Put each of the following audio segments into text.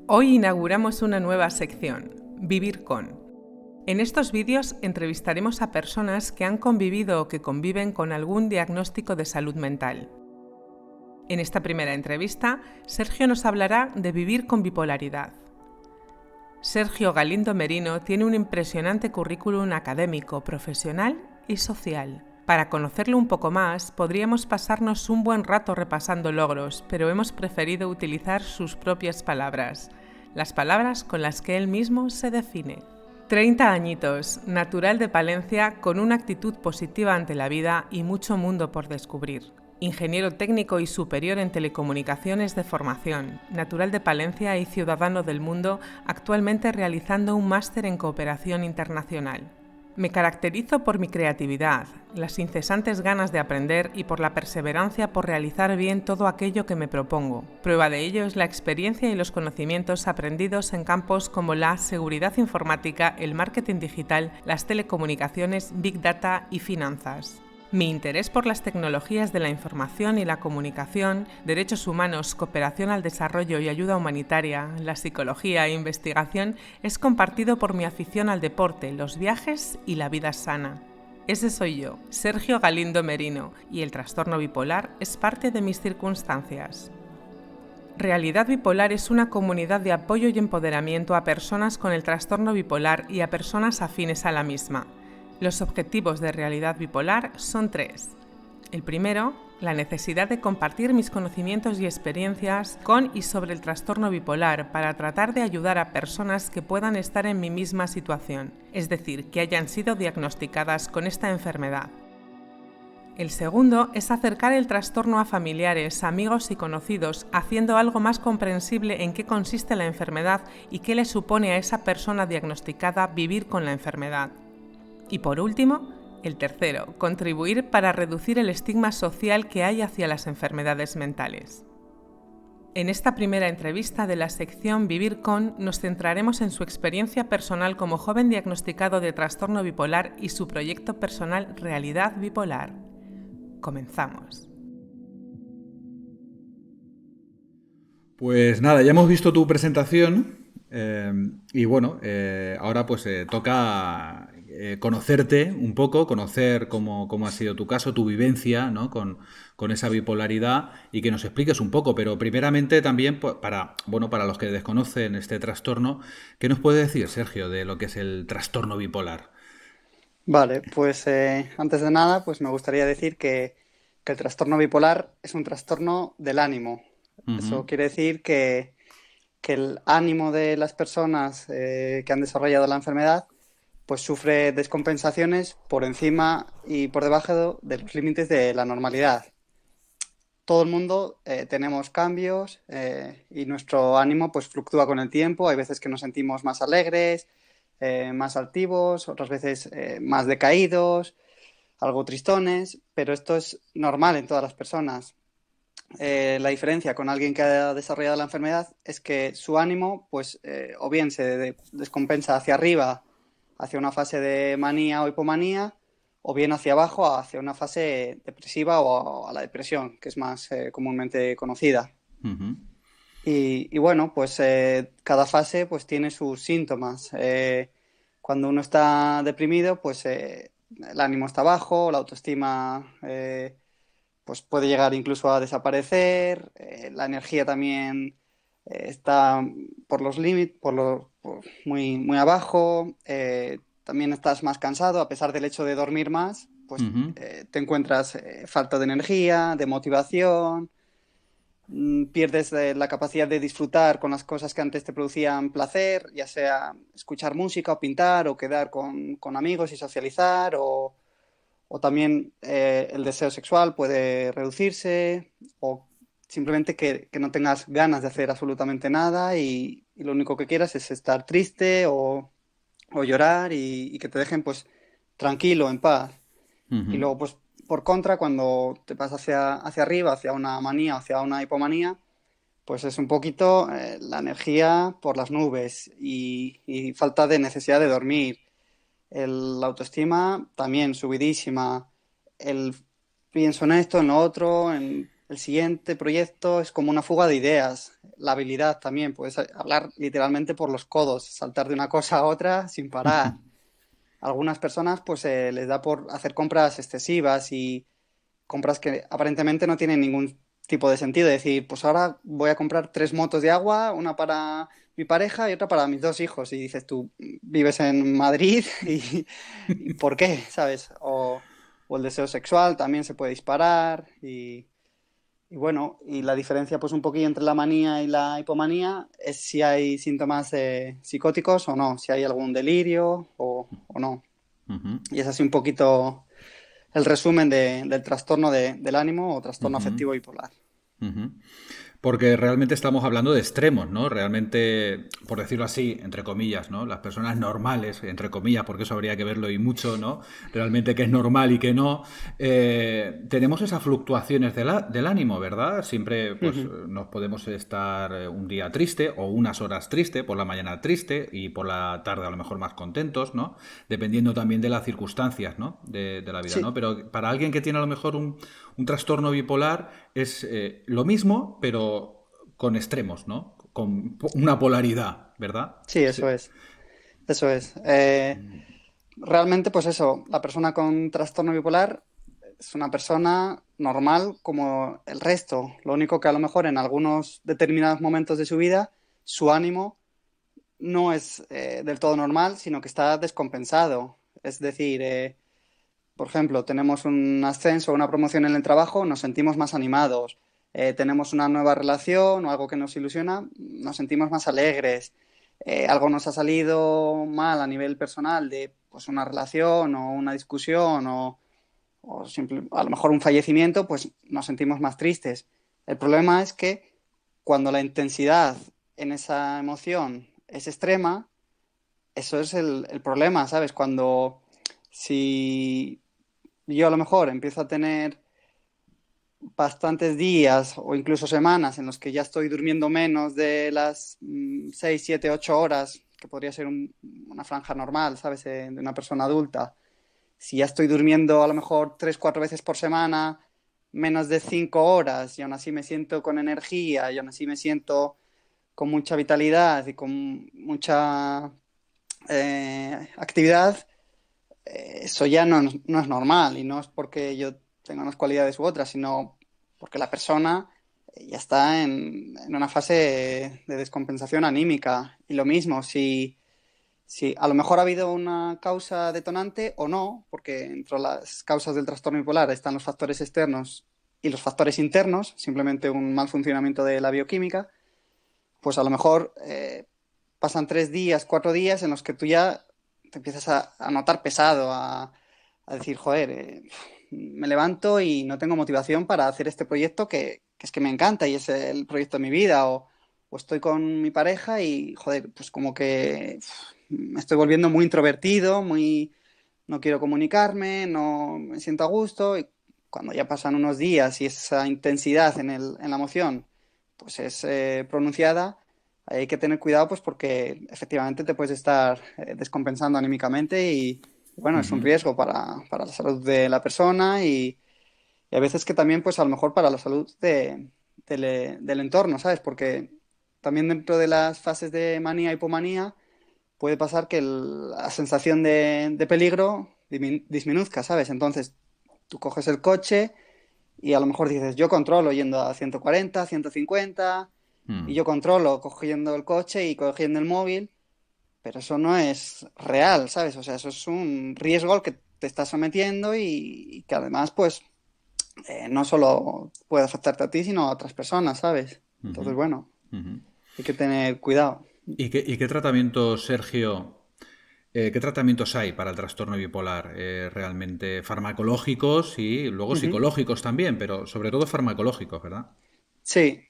Hoy inauguramos una nueva sección, Vivir con. En estos vídeos entrevistaremos a personas que han convivido o que conviven con algún diagnóstico de salud mental. En esta primera entrevista, Sergio nos hablará de vivir con bipolaridad. Sergio Galindo Merino tiene un impresionante currículum académico, profesional y social. Para conocerlo un poco más, podríamos pasarnos un buen rato repasando logros, pero hemos preferido utilizar sus propias palabras, las palabras con las que él mismo se define. 30 añitos, natural de Palencia, con una actitud positiva ante la vida y mucho mundo por descubrir. Ingeniero técnico y superior en telecomunicaciones de formación, natural de Palencia y ciudadano del mundo, actualmente realizando un máster en cooperación internacional. Me caracterizo por mi creatividad, las incesantes ganas de aprender y por la perseverancia por realizar bien todo aquello que me propongo. Prueba de ello es la experiencia y los conocimientos aprendidos en campos como la seguridad informática, el marketing digital, las telecomunicaciones, Big Data y finanzas. Mi interés por las tecnologías de la información y la comunicación, derechos humanos, cooperación al desarrollo y ayuda humanitaria, la psicología e investigación es compartido por mi afición al deporte, los viajes y la vida sana. Ese soy yo, Sergio Galindo Merino, y el trastorno bipolar es parte de mis circunstancias. Realidad Bipolar es una comunidad de apoyo y empoderamiento a personas con el trastorno bipolar y a personas afines a la misma. Los objetivos de Realidad Bipolar son 3. El primero, la necesidad de compartir mis conocimientos y experiencias con y sobre el trastorno bipolar para tratar de ayudar a personas que puedan estar en mi misma situación, es decir, que hayan sido diagnosticadas con esta enfermedad. El segundo es acercar el trastorno a familiares, amigos y conocidos, haciendo algo más comprensible en qué consiste la enfermedad y qué le supone a esa persona diagnosticada vivir con la enfermedad. Y por último, el tercero, contribuir para reducir el estigma social que hay hacia las enfermedades mentales. En esta primera entrevista de la sección Vivir con, nos centraremos en su experiencia personal como joven diagnosticado de trastorno bipolar y su proyecto personal Realidad Bipolar. Comenzamos. Pues nada, ya hemos visto tu presentación y bueno, ahora pues toca conocerte un poco, conocer cómo ha sido tu caso, tu vivencia, ¿no? con esa bipolaridad y que nos expliques un poco, pero primeramente también pues, para los que desconocen este trastorno, ¿qué nos puede decir, Sergio, de lo que es el trastorno bipolar? Vale, pues antes de nada, pues me gustaría decir que el trastorno bipolar es un trastorno del ánimo. Ujú. Eso quiere decir que el ánimo de las personas que han desarrollado la enfermedad pues sufre descompensaciones por encima y por debajo de los límites de la normalidad. Todo el mundo tenemos cambios y nuestro ánimo pues fluctúa con el tiempo. Hay veces que nos sentimos más alegres, más altivos, otras veces más decaídos, algo tristones, pero esto es normal en todas las personas. La diferencia con alguien que ha desarrollado la enfermedad es que su ánimo, pues, o bien se descompensa hacia arriba, hacia una fase de manía o hipomanía, o bien hacia abajo, hacia una fase depresiva o a la depresión, que es más comúnmente conocida. Ujú. Y bueno, pues cada fase pues tiene sus síntomas. Cuando uno está deprimido, pues el ánimo está bajo, la autoestima pues puede llegar incluso a desaparecer, la energía también está por los límites, muy, muy abajo, también estás más cansado, a pesar del hecho de dormir más, pues Ujú. te encuentras falta de energía, de motivación, pierdes la capacidad de disfrutar con las cosas que antes te producían placer, ya sea escuchar música o pintar o quedar con amigos y socializar o también el deseo sexual puede reducirse o simplemente que no tengas ganas de hacer absolutamente nada y lo único que quieras es estar triste o llorar y que te dejen pues tranquilo, en paz. Y Ujú. luego pues por contra, cuando te vas hacia arriba, hacia una manía, hacia una hipomanía, pues es un poquito la energía por las nubes y falta de necesidad de dormir. La autoestima también subidísima. El pienso en esto, en lo otro, en el siguiente proyecto es como una fuga de ideas. La habilidad también, puedes hablar literalmente por los codos, saltar de una cosa a otra sin parar. A algunas personas pues les da por hacer compras excesivas y compras que aparentemente no tienen ningún tipo de sentido. Decir, pues ahora voy a comprar 3 motos de agua, una para mi pareja y otra para mis 2 hijos. Y dices, tú vives en Madrid y ¿por qué? ¿Sabes? O el deseo sexual también se puede disparar y bueno, y la diferencia pues un poquillo entre la manía y la hipomanía es si hay síntomas psicóticos o no, si hay algún delirio o no. Ujú, Y es así un poquito el resumen del trastorno del ánimo o trastorno ujú, afectivo bipolar. ujú. Porque realmente estamos hablando de extremos, ¿no? Realmente, por decirlo así, entre comillas, ¿no? Las personas normales, entre comillas, porque eso habría que verlo y mucho, ¿no? Realmente qué es normal y qué no. Tenemos esas fluctuaciones del ánimo, ¿verdad? Siempre, pues, Ujú. nos podemos estar un día triste o unas horas triste, por la mañana triste y por la tarde a lo mejor más contentos, ¿no? Dependiendo también de las circunstancias, ¿no? De la vida, ¿no? Sí, Pero para alguien que tiene a lo mejor un trastorno bipolar es lo mismo, pero con extremos, ¿no? Con una polaridad, ¿verdad? sí, Sí. eso es. Eso es. Realmente, pues eso, la persona con trastorno bipolar es una persona normal como el resto. Lo único que a lo mejor en algunos determinados momentos de su vida, su ánimo no es del todo normal, sino que está descompensado. Es decir, por ejemplo, tenemos un ascenso o una promoción en el trabajo, nos sentimos más animados. Tenemos una nueva relación o algo que nos ilusiona, nos sentimos más alegres. Algo nos ha salido mal a nivel personal de pues, una relación o una discusión o a lo mejor un fallecimiento, pues nos sentimos más tristes. El problema es que cuando la intensidad en esa emoción es extrema, eso es el problema, ¿sabes? Cuando si yo a lo mejor empiezo a tener bastantes días o incluso semanas en los que ya estoy durmiendo menos de las 6, 7, 8 horas, que podría ser una franja normal, ¿sabes? De una persona adulta. Si ya estoy durmiendo a lo mejor 3, 4 veces por semana, menos de 5 horas, y aún así me siento con energía, y aún así me siento con mucha vitalidad y con mucha actividad, eso ya no es normal y no es porque yo tenga unas cualidades u otras, sino porque la persona ya está en una fase de descompensación anímica. Y lo mismo, si a lo mejor ha habido una causa detonante o no, porque entre las causas del trastorno bipolar están los factores externos y los factores internos, simplemente un mal funcionamiento de la bioquímica, pues a lo mejor pasan 3 días, 4 días en los que tú ya te empiezas a notar pesado, a decir, joder, me levanto y no tengo motivación para hacer este proyecto que es que me encanta y es el proyecto de mi vida, o estoy con mi pareja y, joder, pues como que me estoy volviendo muy introvertido, no quiero comunicarme, no me siento a gusto y cuando ya pasan unos días y esa intensidad en la emoción pues es pronunciada, hay que tener cuidado pues porque efectivamente te puedes estar descompensando anímicamente y bueno, es un Ujú, riesgo para la salud de la persona y a veces que también pues a lo mejor para la salud del entorno, ¿sabes? Porque también dentro de las fases de manía y hipomanía puede pasar que la sensación de peligro disminuzca, ¿sabes? Entonces tú coges el coche y a lo mejor dices, yo controlo yendo a 140, 150, y mm, yo controlo cogiendo el coche y cogiendo el móvil, pero eso no es real, ¿sabes? O sea, eso es un riesgo al que te estás sometiendo y que además, pues, no solo puede afectarte a ti, sino a otras personas, ¿sabes? Entonces, ujú, bueno, ujú. hay que tener cuidado. ¿Y qué tratamientos, Sergio, qué tratamientos hay para el trastorno bipolar? Realmente farmacológicos y luego Ujú. psicológicos también, pero sobre todo farmacológicos, ¿verdad? Sí,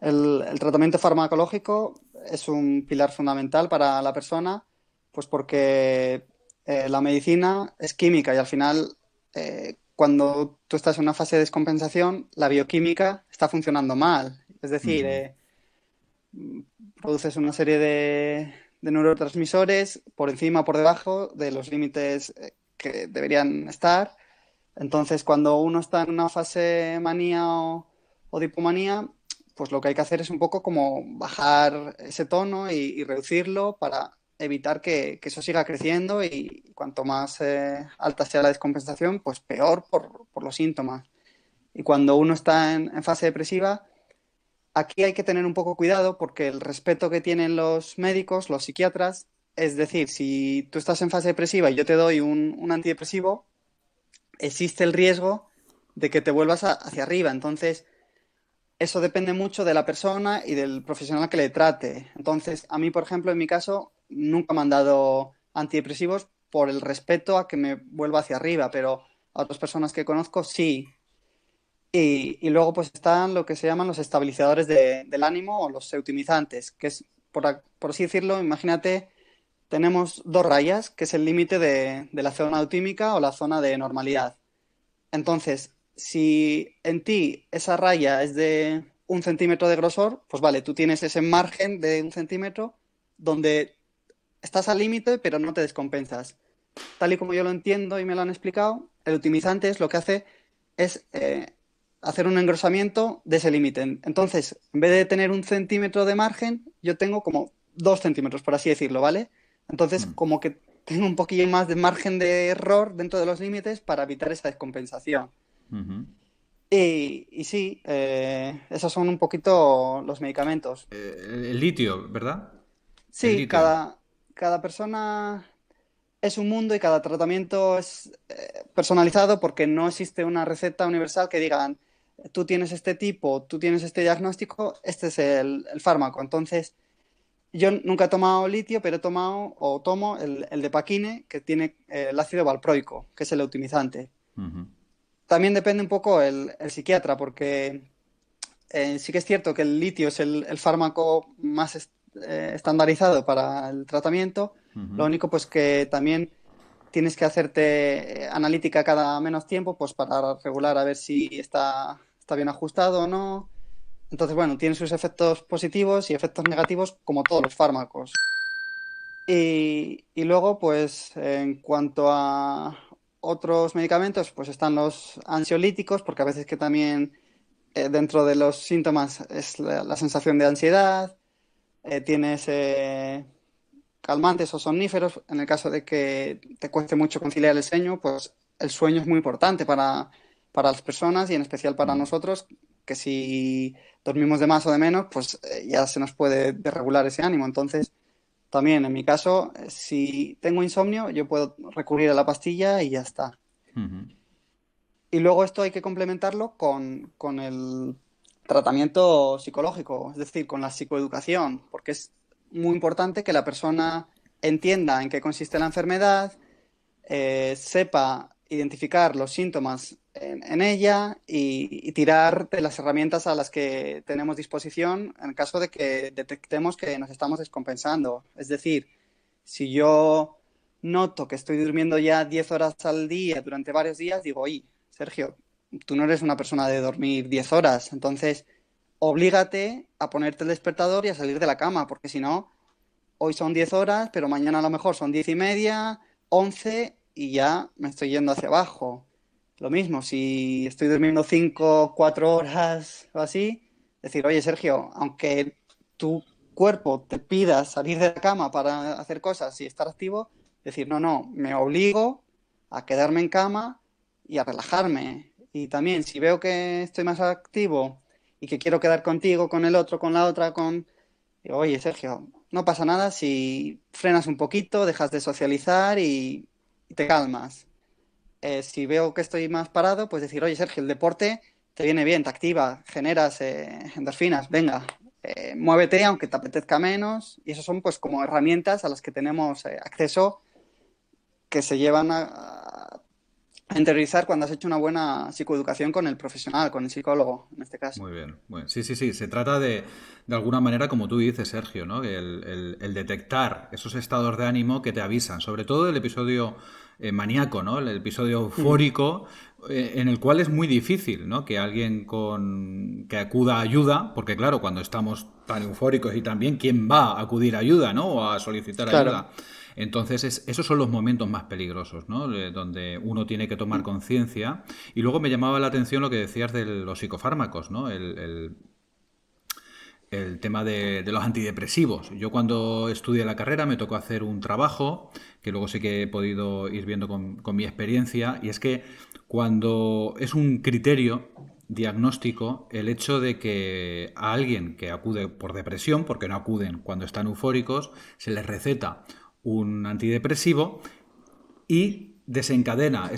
el tratamiento farmacológico es un pilar fundamental para la persona, pues porque la medicina es química y al final, cuando tú estás en una fase de descompensación, la bioquímica está funcionando mal. Es decir, Ujú, produces una serie de neurotransmisores por encima o por debajo de los límites que deberían estar. Entonces, cuando uno está en una fase manía o de hipomanía, pues lo que hay que hacer es un poco como bajar ese tono y reducirlo para evitar que eso siga creciendo y cuanto más alta sea la descompensación, pues peor por los síntomas. Y cuando uno está en fase depresiva, aquí hay que tener un poco cuidado porque el respeto que tienen los médicos, los psiquiatras, es decir, si tú estás en fase depresiva y yo te doy un antidepresivo, existe el riesgo de que te vuelvas hacia arriba. Entonces, eso depende mucho de la persona y del profesional que le trate. Entonces, a mí, por ejemplo, en mi caso, nunca me han dado antidepresivos por el respeto a que me vuelva hacia arriba, pero a otras personas que conozco sí. Y luego pues están lo que se llaman los estabilizadores del ánimo o los eutimizantes, que es, por así decirlo, imagínate, tenemos dos rayas, que es el límite de la zona eutímica o la zona de normalidad. Entonces, si en ti esa raya es de 1 centímetro de grosor, pues vale, tú tienes ese margen de 1 centímetro donde estás al límite pero no te descompensas. Tal y como yo lo entiendo y me lo han explicado, el optimizante es lo que hace es hacer un engrosamiento de ese límite. Entonces, en vez de tener 1 centímetro de margen, yo tengo como 2 centímetros, por así decirlo, ¿vale? Entonces, Mm. como que tengo un poquillo más de margen de error dentro de los límites para evitar esa descompensación. Ujú. Y sí, esos son un poquito los medicamentos. El litio, ¿verdad? El Sí, litio. cada persona es un mundo y cada tratamiento es personalizado porque no existe una receta universal que digan, tú tienes este tipo, tú tienes este diagnóstico, este es el fármaco. Entonces, yo nunca he tomado litio, pero he tomado o tomo el Depaquine, que tiene el ácido valproico, que es el optimizante. Ujú. También depende un poco el psiquiatra, porque sí que es cierto que el litio es el fármaco más estandarizado para el tratamiento. Lo Ujú. único, pues que también tienes que hacerte analítica cada menos tiempo, pues para regular a ver si está bien ajustado o no. Entonces, bueno, tiene sus efectos positivos y efectos negativos como todos los fármacos. Y luego, pues en cuanto a otros medicamentos, pues están los ansiolíticos, porque a veces que también dentro de los síntomas es la sensación de ansiedad, tienes calmantes o somníferos, en el caso de que te cueste mucho conciliar el sueño, pues el sueño es muy importante para las personas y en especial para Mm. nosotros, que si dormimos de más o de menos, pues ya se nos puede desregular ese ánimo. Entonces, también en mi caso, si tengo insomnio, yo puedo recurrir a la pastilla y ya está. Ujú. Y luego esto hay que complementarlo con el tratamiento psicológico, es decir, con la psicoeducación, porque es muy importante que la persona entienda en qué consiste la enfermedad, sepa identificar los síntomas en ella y tirar de las herramientas a las que tenemos disposición en caso de que detectemos que nos estamos descompensando. Es decir, si yo noto que estoy durmiendo ya 10 horas al día durante varios días, digo, oye, Sergio, tú no eres una persona de dormir 10 horas, entonces oblígate a ponerte el despertador y a salir de la cama, porque si no, hoy son 10 horas, pero mañana a lo mejor son 10:30, 11 y ya me estoy yendo hacia abajo. Lo mismo, si estoy durmiendo 5 4 horas o así, decir, oye Sergio, aunque tu cuerpo te pida salir de la cama para hacer cosas y estar activo, decir, no, no, me obligo a quedarme en cama y a relajarme. Y también, si veo que estoy más activo y que quiero quedar contigo, con el otro, con la otra, con... Digo, oye, Sergio, no pasa nada si frenas un poquito, dejas de socializar y te calmas. Si veo que estoy más parado, pues decir, oye, Sergio, el deporte te viene bien, te activa, generas endorfinas, venga, muévete aunque te apetezca menos. Y eso son pues como herramientas a las que tenemos acceso que se llevan a interiorizar cuando has hecho una buena psicoeducación con el profesional, con el psicólogo, en este caso. Muy bien. Bueno, sí, sí, sí. Se trata de alguna manera, como tú dices, Sergio, ¿no? El detectar esos estados de ánimo que te avisan. Sobre todo el episodio maníaco, ¿no? El episodio Mm, eufórico, en el cual es muy difícil, ¿no? Que alguien que acuda a ayuda, porque claro, cuando estamos tan eufóricos y también, ¿quién va a acudir a ayuda, ¿no? O a solicitar claro. ayuda? Entonces, esos son los momentos más peligrosos, ¿no? Donde uno tiene que tomar conciencia. Y luego me llamaba la atención lo que decías de los psicofármacos, ¿no? El tema de los antidepresivos. Yo cuando estudié la carrera me tocó hacer un trabajo, que luego sí que he podido ir viendo con mi experiencia, y es que cuando es un criterio diagnóstico el hecho de que a alguien que acude por depresión, porque no acuden cuando están eufóricos, se les receta un antidepresivo y ese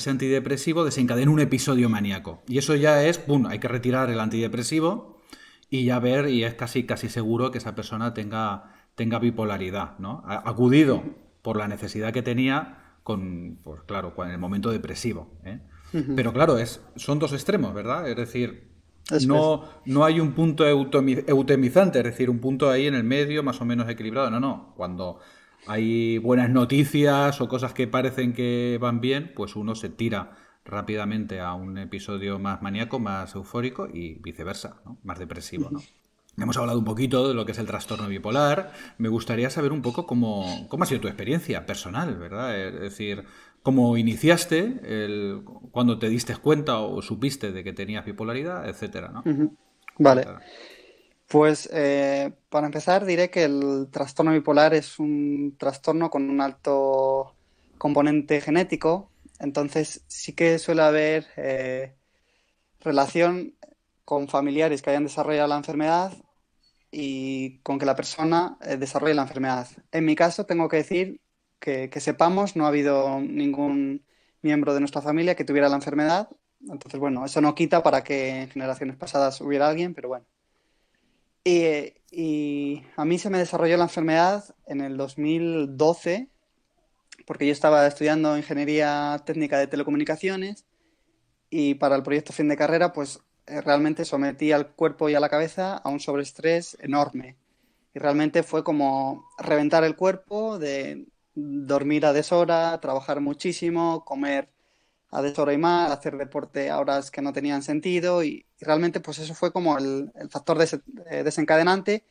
antidepresivo desencadena un episodio maníaco. Y eso ya es, ¡pum!, hay que retirar el antidepresivo y ya ver, y es casi seguro que esa persona tenga bipolaridad, ¿no? Ha acudido por la necesidad que tenía pues claro, en el momento depresivo, ¿eh? Ujú. Pero claro, son dos extremos, ¿verdad? Es decir, Eso es. no hay un punto eutemizante, es decir, un punto ahí en el medio más o menos equilibrado. No. Cuando hay buenas noticias o cosas que parecen que van bien, pues uno se tira rápidamente a un episodio más maníaco, más eufórico y viceversa, ¿no? Más depresivo, Ujú. ¿no? Hemos hablado un poquito de lo que es el trastorno bipolar. Me gustaría saber un poco cómo ha sido tu experiencia personal, ¿verdad? Es decir, cómo iniciaste, cuando te diste cuenta o supiste de que tenías bipolaridad, etcétera, ¿no? Ujú. Vale. Cuenta. Pues para empezar diré que el trastorno bipolar es un trastorno con un alto componente genético, entonces sí que suele haber relación con familiares que hayan desarrollado la enfermedad y con que la persona desarrolle la enfermedad. En mi caso, tengo que decir que sepamos, no ha habido ningún miembro de nuestra familia que tuviera la enfermedad. Entonces, bueno, eso no quita para que en generaciones pasadas hubiera alguien, pero bueno. Y a mí se me desarrolló la enfermedad en el 2012, porque yo estaba estudiando ingeniería técnica de telecomunicaciones y para el proyecto fin de carrera, pues realmente sometí al cuerpo y a la cabeza a un sobreestrés enorme. Y realmente fue como reventar el cuerpo de dormir a deshora, trabajar muchísimo, comer a deshora y mal, hacer deporte a horas que no tenían sentido y realmente pues eso fue como el factor desencadenante,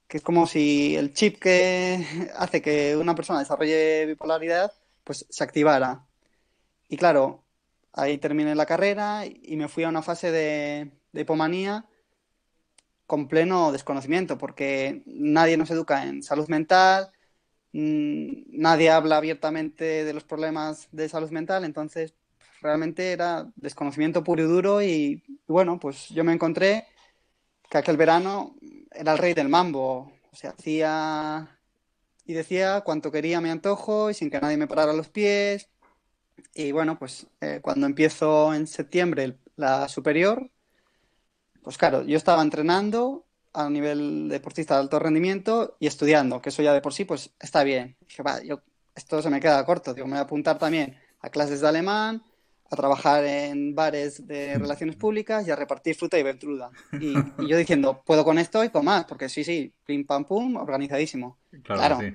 que es como si el chip que hace que una persona desarrolle bipolaridad pues se activara. Y claro, ahí terminé la carrera y me fui a una fase de hipomanía con pleno desconocimiento, porque nadie nos educa en salud mental, nadie habla abiertamente de los problemas de salud mental, entonces realmente era desconocimiento puro y duro y bueno, pues yo me encontré que aquel verano era el rey del mambo, o sea, hacía y decía cuanto quería mi antojo y sin que nadie me parara los pies. Y bueno, pues cuando empiezo en septiembre la superior, pues claro, yo estaba entrenando a nivel deportista de alto rendimiento y estudiando, que eso ya de por sí pues está bien. Dije, va, esto se me queda corto, digo, me voy a apuntar también a clases de alemán, a trabajar en bares de relaciones públicas y a repartir fruta y verdura. Y yo diciendo, puedo con esto y con más, porque sí, pim pam pum, organizadísimo. Claro que Claro, sí.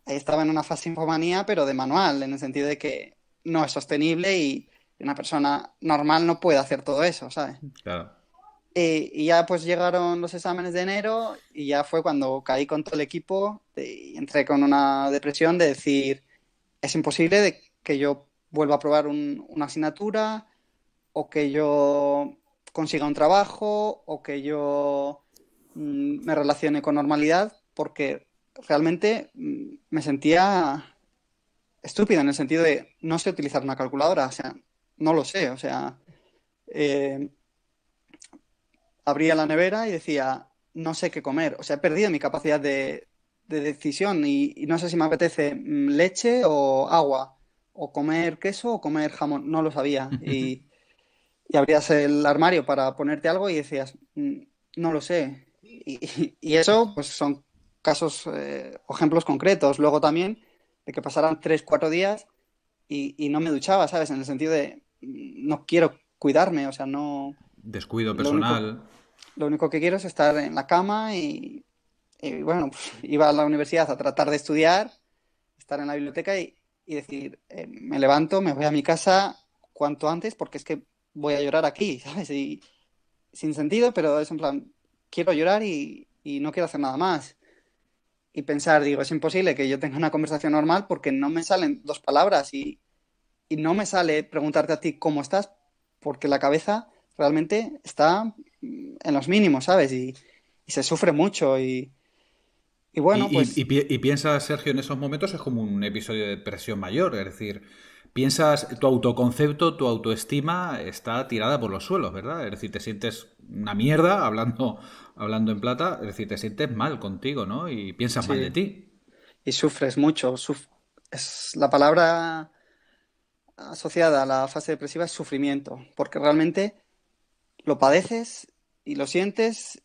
ahí estaba en una fase infomanía, pero de manual, en el sentido de que no es sostenible y una persona normal no puede hacer todo eso, ¿sabes? Claro. Y ya pues llegaron los exámenes de enero y ya fue cuando caí con todo el equipo y entré con una depresión de decir, es imposible de que yo vuelva a probar una asignatura o que yo consiga un trabajo o que yo me relacione con normalidad porque realmente me sentía estúpido en el sentido de no sé utilizar una calculadora, o sea, no lo sé, o sea, eh, abría la nevera y decía, no sé qué comer. O sea, he perdido mi capacidad de decisión y no sé si me apetece leche o agua, o comer queso o comer jamón. No lo sabía. Y abrías el armario para ponerte algo y decías, no lo sé. Y eso, pues son casos o ejemplos concretos. Luego también de que pasaran 3, 4 días y no me duchaba, ¿sabes? En el sentido de, no quiero cuidarme, o sea, no. Descuido Lo único, personal. lo único que quiero es estar en la cama bueno, pues, iba a la universidad a tratar de estudiar, estar en la biblioteca y decir, me levanto, me voy a mi casa cuanto antes porque es que voy a llorar aquí, ¿sabes? Y sin sentido, pero es en plan, quiero llorar y no quiero hacer nada más. y pensar, digo, es imposible que yo tenga una conversación normal porque no me salen dos palabras y no me sale preguntarte a ti cómo estás, porque la cabeza realmente está en los mínimos, ¿sabes? Y se sufre mucho y bueno, pues Y piensas, Sergio, en esos momentos es como un episodio de depresión mayor, es decir, piensas, tu autoconcepto, tu autoestima está tirada por los suelos, ¿verdad? Es decir, te sientes una mierda, hablando en plata, es decir, te sientes mal contigo, ¿no? Y piensas mal de sí, ti. y sufres mucho. Es la palabra asociada a la fase depresiva es sufrimiento, porque realmente lo padeces y lo sientes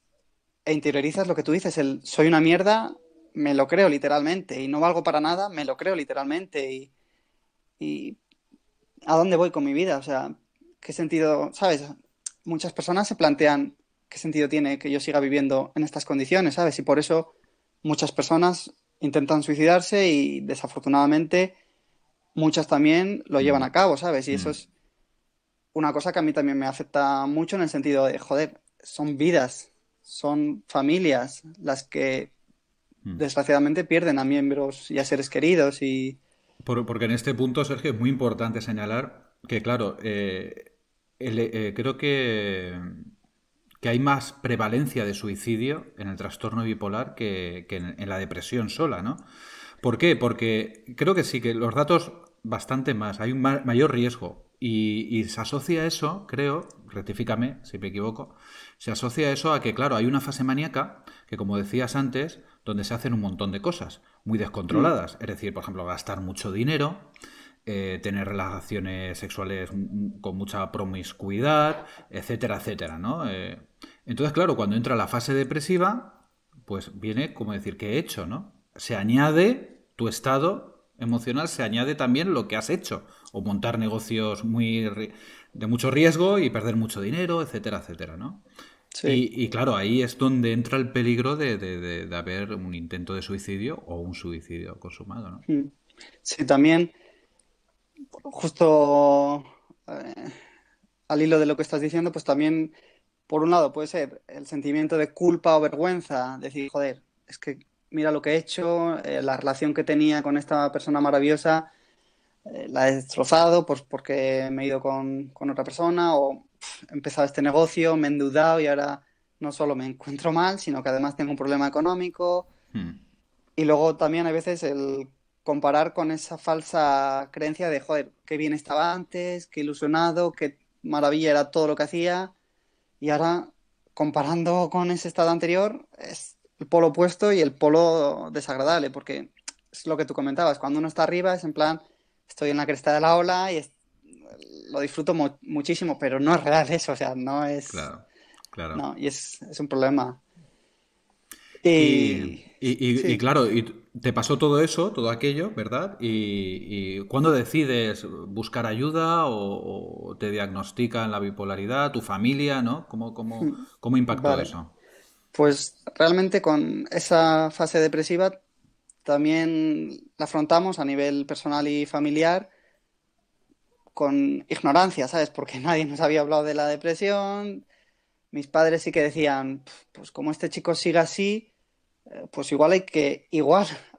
e interiorizas lo que tú dices, el soy una mierda, me lo creo literalmente, y no valgo para nada, me lo creo literalmente, y ¿a dónde voy con mi vida? O sea, ¿qué sentido, sabes? Muchas personas se plantean qué sentido tiene que yo siga viviendo en estas condiciones, ¿sabes? Y por eso muchas personas intentan suicidarse y desafortunadamente muchas también lo llevan Mm, a cabo, ¿sabes? Y eso mm, es una cosa que a mí también me afecta mucho en el sentido de, joder, son vidas, son familias las que mm. desgraciadamente pierden a miembros y a seres queridos y Porque en este punto, Sergio, es muy importante señalar que, claro, creo que hay más prevalencia de suicidio en el trastorno bipolar que en la depresión sola, ¿no? ¿Por qué? Porque creo que sí, que los datos bastante más, hay un mayor riesgo y se asocia a eso, creo, rectifícame si me equivoco, se asocia a eso a que, claro, hay una fase maníaca que, como decías antes, donde se hacen un montón de cosas muy mm, descontroladas, es decir, por ejemplo, gastar mucho dinero, tener relaciones sexuales con mucha promiscuidad, etcétera, etcétera, ¿no? Entonces, claro, cuando entra la fase depresiva, pues viene como decir, ¿qué he hecho, no? Se añade tu estado emocional, se añade también lo que has hecho, o montar negocios de mucho riesgo y perder mucho dinero, etcétera, etcétera, ¿no? sí. Y claro, ahí es donde entra el peligro de haber un intento de suicidio o un suicidio consumado, ¿no? Mm. Sí, también, justo eh, al hilo de lo que estás diciendo, pues también, por un lado, puede ser el sentimiento de culpa o vergüenza, decir, joder, es que mira lo que he hecho, la relación que tenía con esta persona maravillosa, la he destrozado pues, porque me he ido con otra persona o he empezado este negocio, me he endeudado y ahora no solo me encuentro mal, sino que además tengo un problema económico. Hmm. Y luego también hay veces el comparar con esa falsa creencia de, joder, qué bien estaba antes, qué ilusionado, qué maravilla era todo lo que hacía. Y ahora, comparando con ese estado anterior, es el polo opuesto y el polo desagradable, porque es lo que tú comentabas, cuando uno está arriba es en plan, estoy en la cresta de la ola y lo disfruto muchísimo, pero no es real eso, o sea, no es, Claro, claro. no, y es un problema. Y, Y y sí. claro, y te pasó todo eso, todo aquello, ¿verdad? Y ¿cuándo decides buscar ayuda o te diagnostican la bipolaridad, tu familia, ¿no? ¿Cómo impactó Vale, eso? pues realmente con esa fase depresiva también la afrontamos a nivel personal y familiar con ignorancia, ¿sabes? Porque nadie nos había hablado de la depresión. Mis padres sí que decían, pues como este chico siga así, pues igual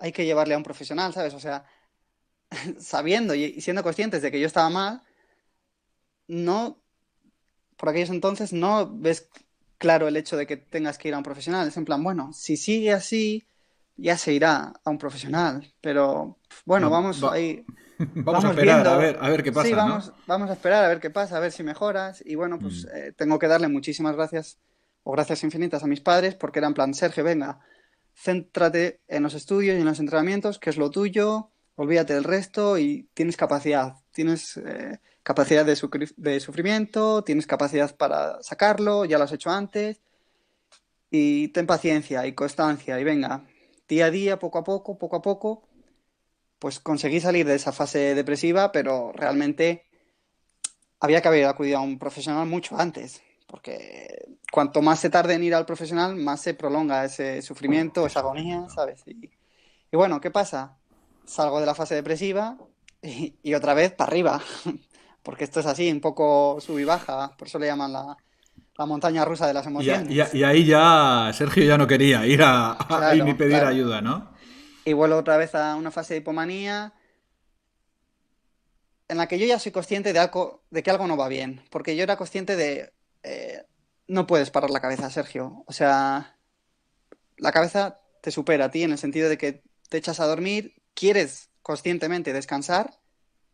hay que llevarle a un profesional, ¿sabes? O sea, sabiendo y siendo conscientes de que yo estaba mal, no, por aquellos entonces no ves claro el hecho de que tengas que ir a un profesional. Es en plan, bueno, si sigue así, ya se irá a un profesional. Pero bueno, vamos Va- ahí, Vamos a vamos esperar, viendo. a ver qué Sí, pasa, ¿no? vamos a esperar a ver qué pasa, a ver si mejoras. Y bueno, pues Mm, tengo que darle muchísimas gracias o gracias infinitas a mis padres porque eran en plan, Sergio, venga, céntrate en los estudios y en los entrenamientos, que es lo tuyo, olvídate del resto y tienes capacidad de sufrimiento, tienes capacidad para sacarlo, ya lo has hecho antes, y ten paciencia y constancia y venga, día a día, poco a poco, pues conseguí salir de esa fase depresiva, pero realmente había que haber acudido a un profesional mucho antes, porque cuanto más se tarde en ir al profesional, más se prolonga ese sufrimiento, qué esa agonía, sufrimiento. ¿sabes? Y bueno, ¿qué pasa? Salgo de la fase depresiva y otra vez para arriba, porque esto es así, un poco sub y baja, por eso le llaman la montaña rusa de las emociones. Y ahí ya Sergio ya no quería ir a Claro, ni pedir claro. ayuda, ¿no? y vuelvo otra vez a una fase de hipomanía en la que yo ya soy consciente de que algo no va bien, porque yo era consciente de, eh, no puedes parar la cabeza, Sergio. O sea, la cabeza te supera a ti en el sentido de que te echas a dormir, quieres conscientemente descansar,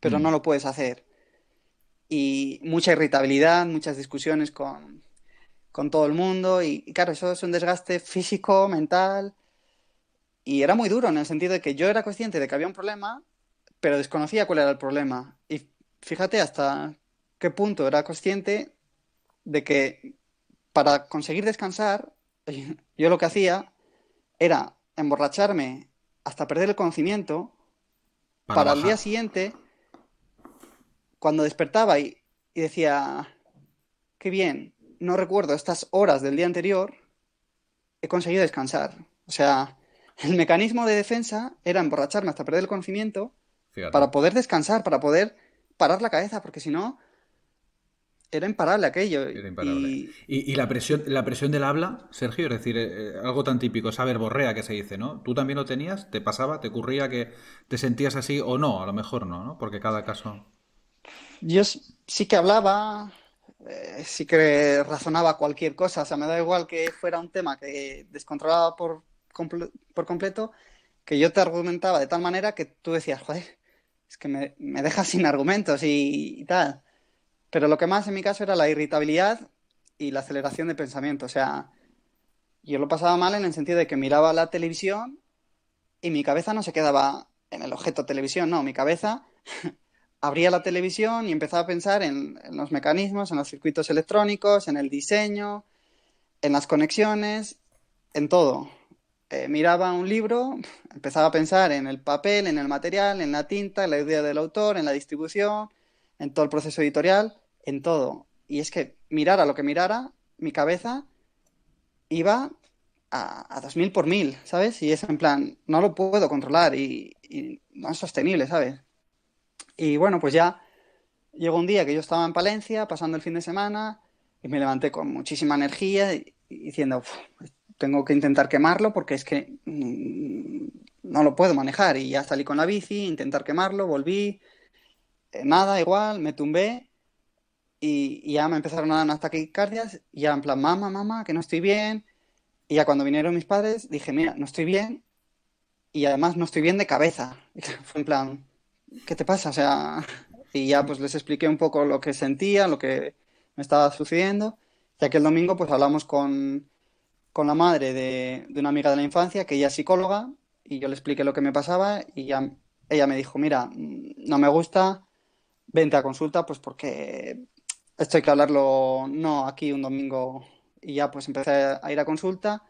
pero no Mm, lo puedes hacer. Y mucha irritabilidad, muchas discusiones con todo el mundo, y claro, eso es un desgaste físico, mental, y era muy duro en el sentido de que yo era consciente de que había un problema, pero desconocía cuál era el problema. Y fíjate hasta qué punto era consciente de que para conseguir descansar, yo lo que hacía era emborracharme hasta perder el conocimiento para para el día bajar. siguiente, cuando despertaba y decía, qué bien, no recuerdo estas horas del día anterior, he conseguido descansar. O sea, el mecanismo de defensa era emborracharme hasta perder el conocimiento Fíjate. para poder descansar, para poder parar la cabeza, porque si no, era imparable aquello. Era imparable. Y Y la presión del habla, Sergio, es decir, algo tan típico, esa verborrea que se dice, ¿no? ¿Tú también lo tenías? ¿Te pasaba? ¿Te ocurría que te sentías así o no? A lo mejor no, ¿no? Porque cada caso... yo sí que hablaba, sí que razonaba cualquier cosa, o sea, me da igual que fuera un tema que descontrolaba por completo, que yo te argumentaba de tal manera que tú decías, joder, es que me dejas sin argumentos y tal. Pero lo que más en mi caso era la irritabilidad y la aceleración de pensamiento. O sea, yo lo pasaba mal en el sentido de que miraba la televisión y mi cabeza no se quedaba en el objeto televisión, no, mi cabeza abría la televisión y empezaba a pensar en los mecanismos, en los circuitos electrónicos, en el diseño, en las conexiones, en todo. Miraba un libro, empezaba a pensar en el papel, en el material, en la tinta, en la idea del autor, en la distribución, en todo el proceso editorial, en todo. Y es que mirara lo que mirara, mi cabeza iba a 2000 por mil, ¿sabes? Y es en plan, no lo puedo controlar y no es sostenible, ¿sabes? Y bueno, pues ya llegó un día que yo estaba en Palencia, pasando el fin de semana, y me levanté con muchísima energía y diciendo, tengo que intentar quemarlo porque es que no lo puedo manejar. Y ya salí con la bici, intentar quemarlo, volví, nada, igual, me tumbé y ya me empezaron a dar unas taquicardias, y ya en plan, mamá, mamá, que no estoy bien. Y ya cuando vinieron mis padres, dije, mira, no estoy bien y además no estoy bien de cabeza. Y fue en plan, ¿qué te pasa? O sea, y ya pues les expliqué un poco lo que sentía, lo que me estaba sucediendo. Ya que el domingo pues hablamos con la madre de una amiga de la infancia, que ella es psicóloga, y yo le expliqué lo que me pasaba y ya, ella me dijo, mira, no me gusta, vente a consulta, pues porque esto hay que hablarlo no aquí un domingo. Y ya pues empecé a ir a consulta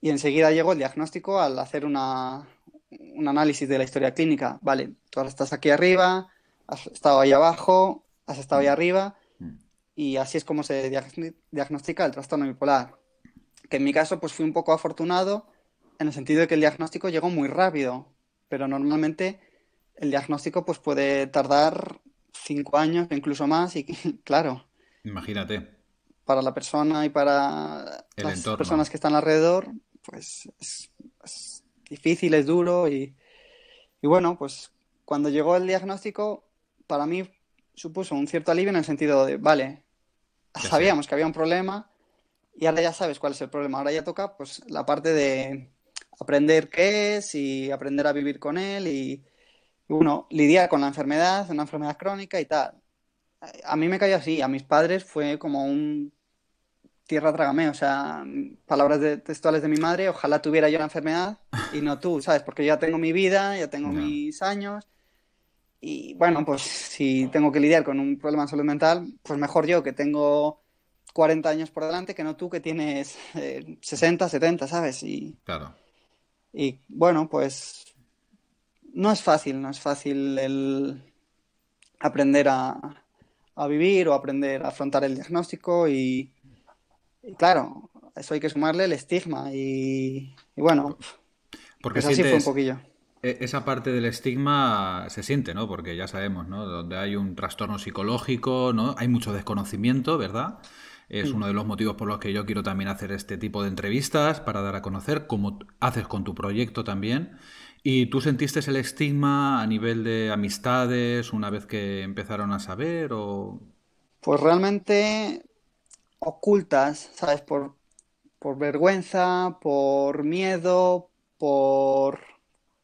y enseguida llegó el diagnóstico al hacer un análisis de la historia clínica. Vale, tú ahora estás aquí arriba, has estado ahí abajo, has estado ahí Mm, arriba, mm. y así es como se diagnostica el trastorno bipolar. Que en mi caso pues fui un poco afortunado en el sentido de que el diagnóstico llegó muy rápido, pero normalmente el diagnóstico pues puede tardar 5 años, incluso más, y claro, Imagínate, para la persona y para el las personas entorno. que están alrededor, pues es difícil, es duro y bueno, pues cuando llegó el diagnóstico, para mí supuso un cierto alivio en el sentido de, vale, Ya sé. sabíamos que había un problema y ahora ya sabes cuál es el problema. Ahora ya toca pues la parte de aprender qué es y aprender a vivir con él y bueno, lidiar con la enfermedad, una enfermedad crónica y tal. A mí me cayó así, a mis padres fue como un tierra trágame, o sea, palabras textuales de mi madre, ojalá tuviera yo la enfermedad y no tú, ¿sabes? Porque ya tengo mi vida, ya tengo Ya. mis años y bueno, pues si tengo que lidiar con un problema de salud mental, pues mejor yo que tengo 40 años por delante que no tú que tienes 60, 70, ¿sabes? Claro. Y bueno, pues no es fácil, no es fácil el aprender a vivir o aprender a afrontar el diagnóstico y claro, a eso hay que sumarle el estigma y bueno, Porque pues así fue un sientes, poquillo. esa parte del estigma se siente, ¿no? Porque ya sabemos, ¿no? Donde hay un trastorno psicológico, ¿no? Hay mucho desconocimiento, ¿verdad? Es Mm. uno de los motivos por los que yo quiero también hacer este tipo de entrevistas para dar a conocer cómo haces con tu proyecto también. ¿Y tú sentiste el estigma a nivel de amistades una vez que empezaron a saber o...? Pues realmente ocultas, ¿sabes? Por vergüenza, por miedo, por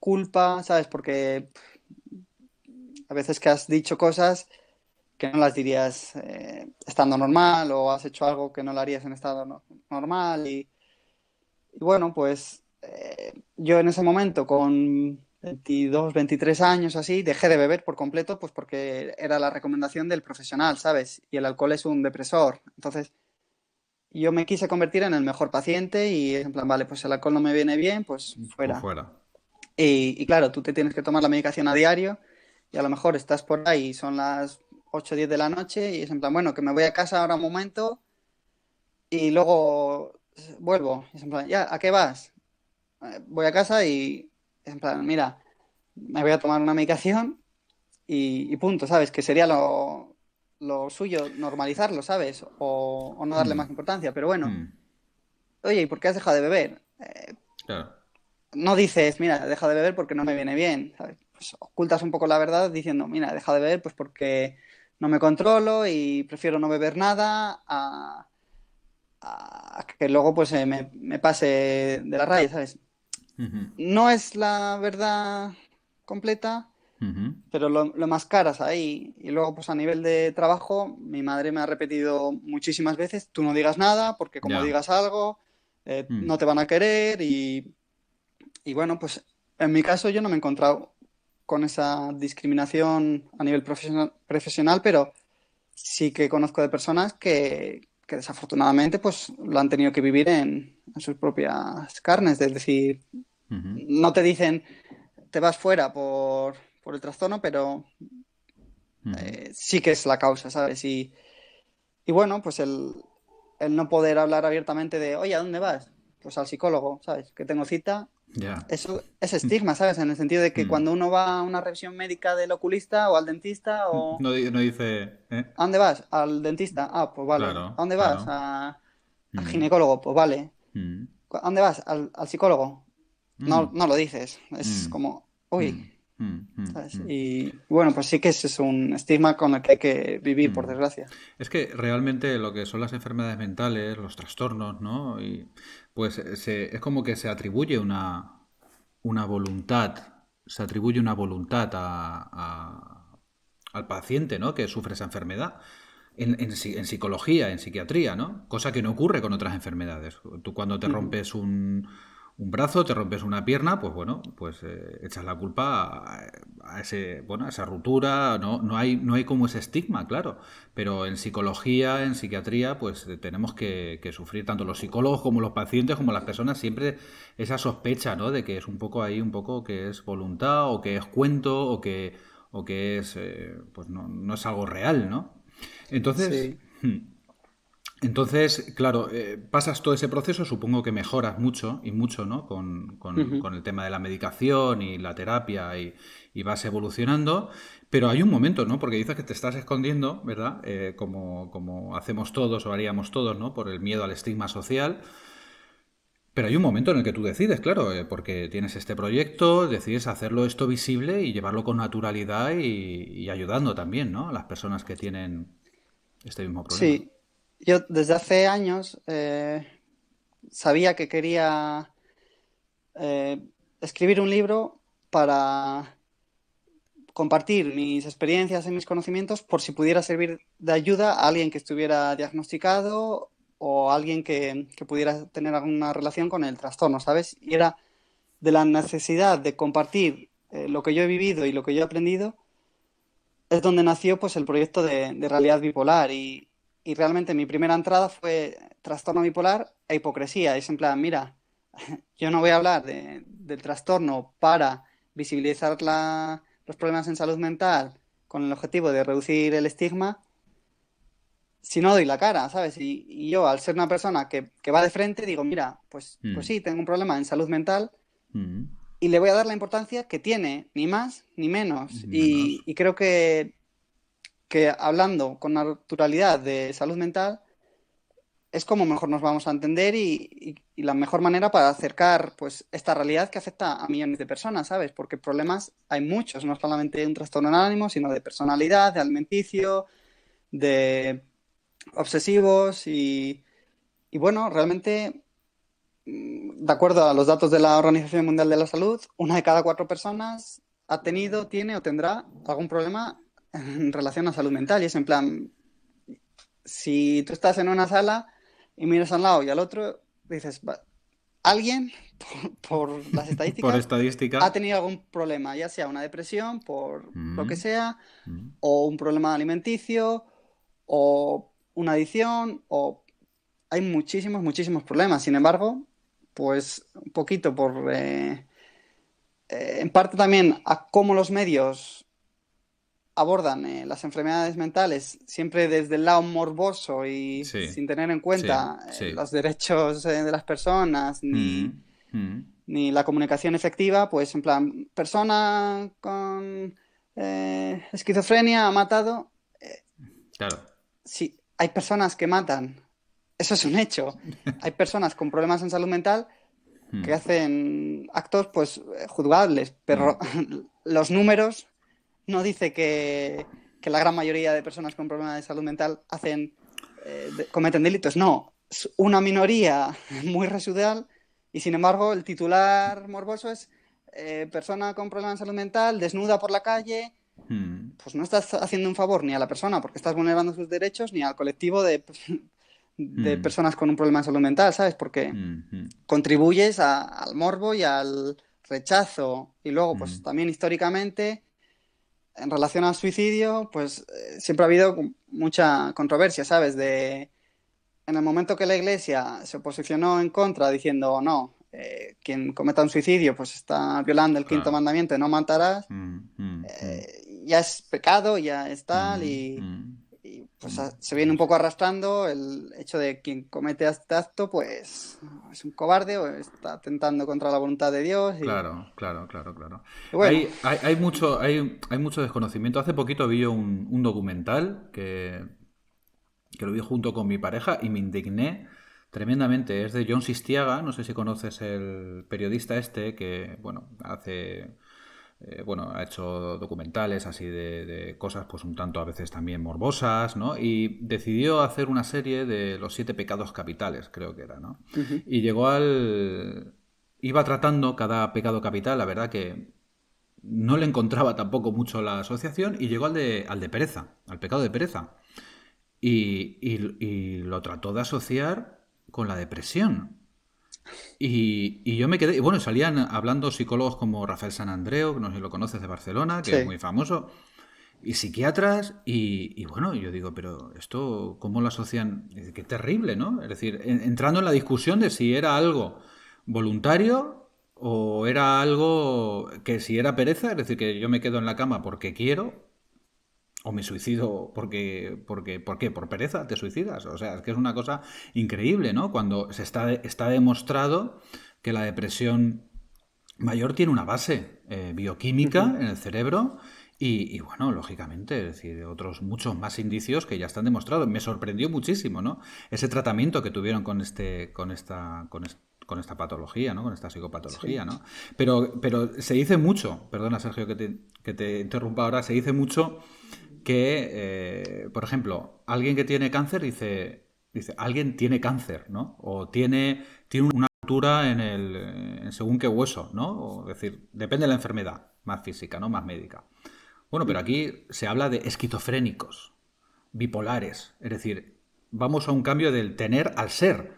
culpa, ¿sabes? Porque a veces que has dicho cosas que no las dirías estando normal o has hecho algo que no lo harías en estado normal y bueno, pues yo en ese momento con 22, 23 años así, dejé de beber por completo, pues porque era la recomendación del profesional, ¿sabes? Y el alcohol es un depresor. Entonces, yo me quise convertir en el mejor paciente y en plan, vale, pues el alcohol no me viene bien, pues Pues fuera. fuera. Y claro, tú te tienes que tomar la medicación a diario y a lo mejor estás por ahí, son las 8 o 10 de la noche y es en plan, bueno, que me voy a casa ahora un momento y luego vuelvo. Y es en plan, ya, ¿a qué vas? Voy a casa y es en plan, mira, me voy a tomar una medicación y punto, ¿sabes? Que sería lo suyo normalizarlo, ¿sabes? O no darle Mm, más importancia. Pero bueno, mm, oye, ¿y por qué has dejado de beber? claro. No dices, mira, he dejado de beber porque no me viene bien, ¿sabes? Pues ocultas un poco la verdad diciendo, mira, he dejado de beber pues porque no me controlo y prefiero no beber nada a que luego pues me pase de la raya, ¿sabes? Ujú, No es la verdad completa, ujú. pero lo mascaras ahí. Y luego, pues a nivel de trabajo, mi madre me ha repetido muchísimas veces, tú no digas nada, porque como Ya. digas algo, Mm, no te van a querer. Y bueno, pues en mi caso yo no me he encontrado con esa discriminación a nivel profesional, pero sí que conozco de personas que desafortunadamente pues lo han tenido que vivir en sus propias carnes. Es decir, ujú, no te dicen te vas fuera por el trastorno, pero ujú. sí que es la causa, ¿sabes? Y bueno, pues el no poder hablar abiertamente de, oye, ¿a dónde vas? Pues al psicólogo, ¿sabes? Que tengo cita. Ya. Eso es estigma, ¿sabes? En el sentido de que Mm. cuando uno va a una revisión médica del oculista o al dentista o... No, no dice... ¿A dónde vas? Al dentista. Ah, pues vale. ¿A Claro, dónde vas? claro. Al Mm, ginecólogo. Pues vale. mm, ¿A dónde vas? Al psicólogo. mm, No, no lo dices. Es mm, como, uy, mm, mm, mm, ¿sabes? mm, Y bueno, pues sí que ese es un estigma con el que hay que vivir, por mm. desgracia. Es que realmente lo que son las enfermedades mentales, los trastornos, ¿no? Y pues es como que se atribuye una voluntad, se atribuye una voluntad al paciente, ¿no? Que sufre esa enfermedad. En psicología, en psiquiatría, ¿no? Cosa que no ocurre con otras enfermedades. Tú cuando te Ujú. rompes un brazo, te rompes una pierna, pues bueno, pues echas la culpa a ese, bueno, a esa ruptura, no hay como ese estigma, claro. Pero en psicología, en psiquiatría, pues tenemos que sufrir tanto los psicólogos como los pacientes, como las personas, siempre esa sospecha, ¿no? De que es un poco ahí, un poco que es voluntad, o que es cuento, o que es, pues no es algo real, ¿no? Entonces, Sí. claro, pasas todo ese proceso, supongo que mejoras mucho y mucho, ¿no? Ujú. Con el tema de la medicación y la terapia y vas evolucionando, pero hay un momento, ¿no? Porque dices que te estás escondiendo, ¿verdad? Como hacemos todos o haríamos todos, ¿no? Por el miedo al estigma social. Pero hay un momento en el que tú decides, claro, porque tienes este proyecto, decides hacerlo esto visible y llevarlo con naturalidad y ayudando también, ¿no? A las personas que tienen este mismo problema. Sí. Yo desde hace años sabía que quería escribir un libro para compartir mis experiencias y mis conocimientos por si pudiera servir de ayuda a alguien que estuviera diagnosticado o a alguien que pudiera tener alguna relación con el trastorno, ¿sabes? Y era de la necesidad de compartir lo que yo he vivido y lo que yo he aprendido, es donde nació pues el proyecto de realidad bipolar y realmente mi primera entrada fue trastorno bipolar e hipocresía. Es en plan, mira, yo no voy a hablar del trastorno para visibilizar los problemas en salud mental con el objetivo de reducir el estigma, si no doy la cara, ¿sabes? Y yo, al ser una persona que va de frente, digo, mira, pues Mm, sí, tengo un problema en salud mental mm. y le voy a dar la importancia que tiene, ni más ni menos. Menos. Y creo que hablando con naturalidad de salud mental, es como mejor nos vamos a entender y la mejor manera para acercar pues esta realidad que afecta a millones de personas, ¿sabes? Porque problemas hay muchos, no solamente de un trastorno de ánimo, sino de personalidad, de alimenticio, de obsesivos y bueno, realmente, de acuerdo a los datos de la Organización Mundial de la Salud, una de cada cuatro personas ha tenido, tiene o tendrá algún problema en relación a salud mental. Y es en plan, si tú estás en una sala y miras a un lado y al otro, dices, alguien, por las Por estadísticas, ha estadística. tenido algún problema, ya sea una depresión, por lo que Mm, sea, mm, o un problema alimenticio, o una adicción, o hay muchísimos, muchísimos problemas. Sin embargo, pues un poquito en parte también a cómo los medios abordan las enfermedades mentales, siempre desde el lado morboso y sí, sin tener en sí, cuenta sí. los derechos de las personas Mm, mm, ni la comunicación efectiva, pues en plan, persona con esquizofrenia ha matado. claro. Sí, hay personas que matan, eso es un hecho. Hay personas con problemas en salud mental que Mm, hacen actos pues juzgables, mm, pero los números no dice que la gran mayoría de personas con problemas de salud mental cometen delitos. No, es una minoría muy residual y sin embargo el titular morboso es persona con problemas de salud mental desnuda por la calle. mm, Pues no estás haciendo un favor ni a la persona porque estás vulnerando sus derechos ni al colectivo de mm, personas con un problema de salud mental, ¿sabes? Porque mm, mm, contribuyes al morbo y al rechazo. Y luego, pues mm. también históricamente, en relación al suicidio, pues siempre ha habido mucha controversia, ¿sabes? En el momento que la Iglesia se posicionó en contra diciendo, no, quien cometa un suicidio, pues está violando el quinto Claro. mandamiento de no matarás, Mm, mm, mm, ya es pecado, ya es tal, mm, mm, pues mm. se viene un poco arrastrando el hecho de quien comete este acto, pues es un cobarde o está atentando contra la voluntad de Dios Claro, claro, claro, claro. y bueno, Hay mucho desconocimiento. Hace poquito vi un documental que lo vi junto con mi pareja y me indigné tremendamente. Es de John Sistiaga, no sé si conoces el periodista este que, bueno, ha hecho documentales así de cosas pues un tanto a veces también morbosas, ¿no? Y decidió hacer una serie de los 7 pecados capitales, creo que era, ¿no? ujú, Y iba tratando cada pecado capital, la verdad que no le encontraba tampoco mucho la asociación y llegó al de pereza, al pecado de pereza. Y lo trató de asociar con la depresión. Y yo me quedé, y bueno, salían hablando psicólogos como Rafael San Andreu, que no sé si lo conoces de Barcelona, que es sí, muy famoso, y psiquiatras, y bueno, yo digo, pero esto, ¿cómo lo asocian? Qué terrible, ¿no? Es decir, entrando en la discusión de si era algo voluntario o era algo que si era pereza, es decir, que yo me quedo en la cama porque quiero, o me suicido ¿por qué? ¿Por pereza te suicidas? O sea, es que es una cosa increíble, ¿no? Cuando está demostrado que la depresión mayor tiene una base bioquímica ujú, en el cerebro y, bueno, lógicamente, es decir, otros muchos más indicios que ya están demostrados. Me sorprendió muchísimo, ¿no? Ese tratamiento que tuvieron con esta patología, ¿no? Con esta sí, psicopatología, ¿no? Pero se dice mucho, perdona Sergio que te interrumpa ahora, se dice mucho que, por ejemplo, alguien que tiene cáncer dice, alguien tiene cáncer, ¿no? O tiene una rotura en según qué hueso, ¿no? O, es decir, depende de la enfermedad, más física, ¿no? Más médica. Bueno, pero ujú, aquí se habla de esquizofrénicos, bipolares, es decir, vamos a un cambio del tener al ser.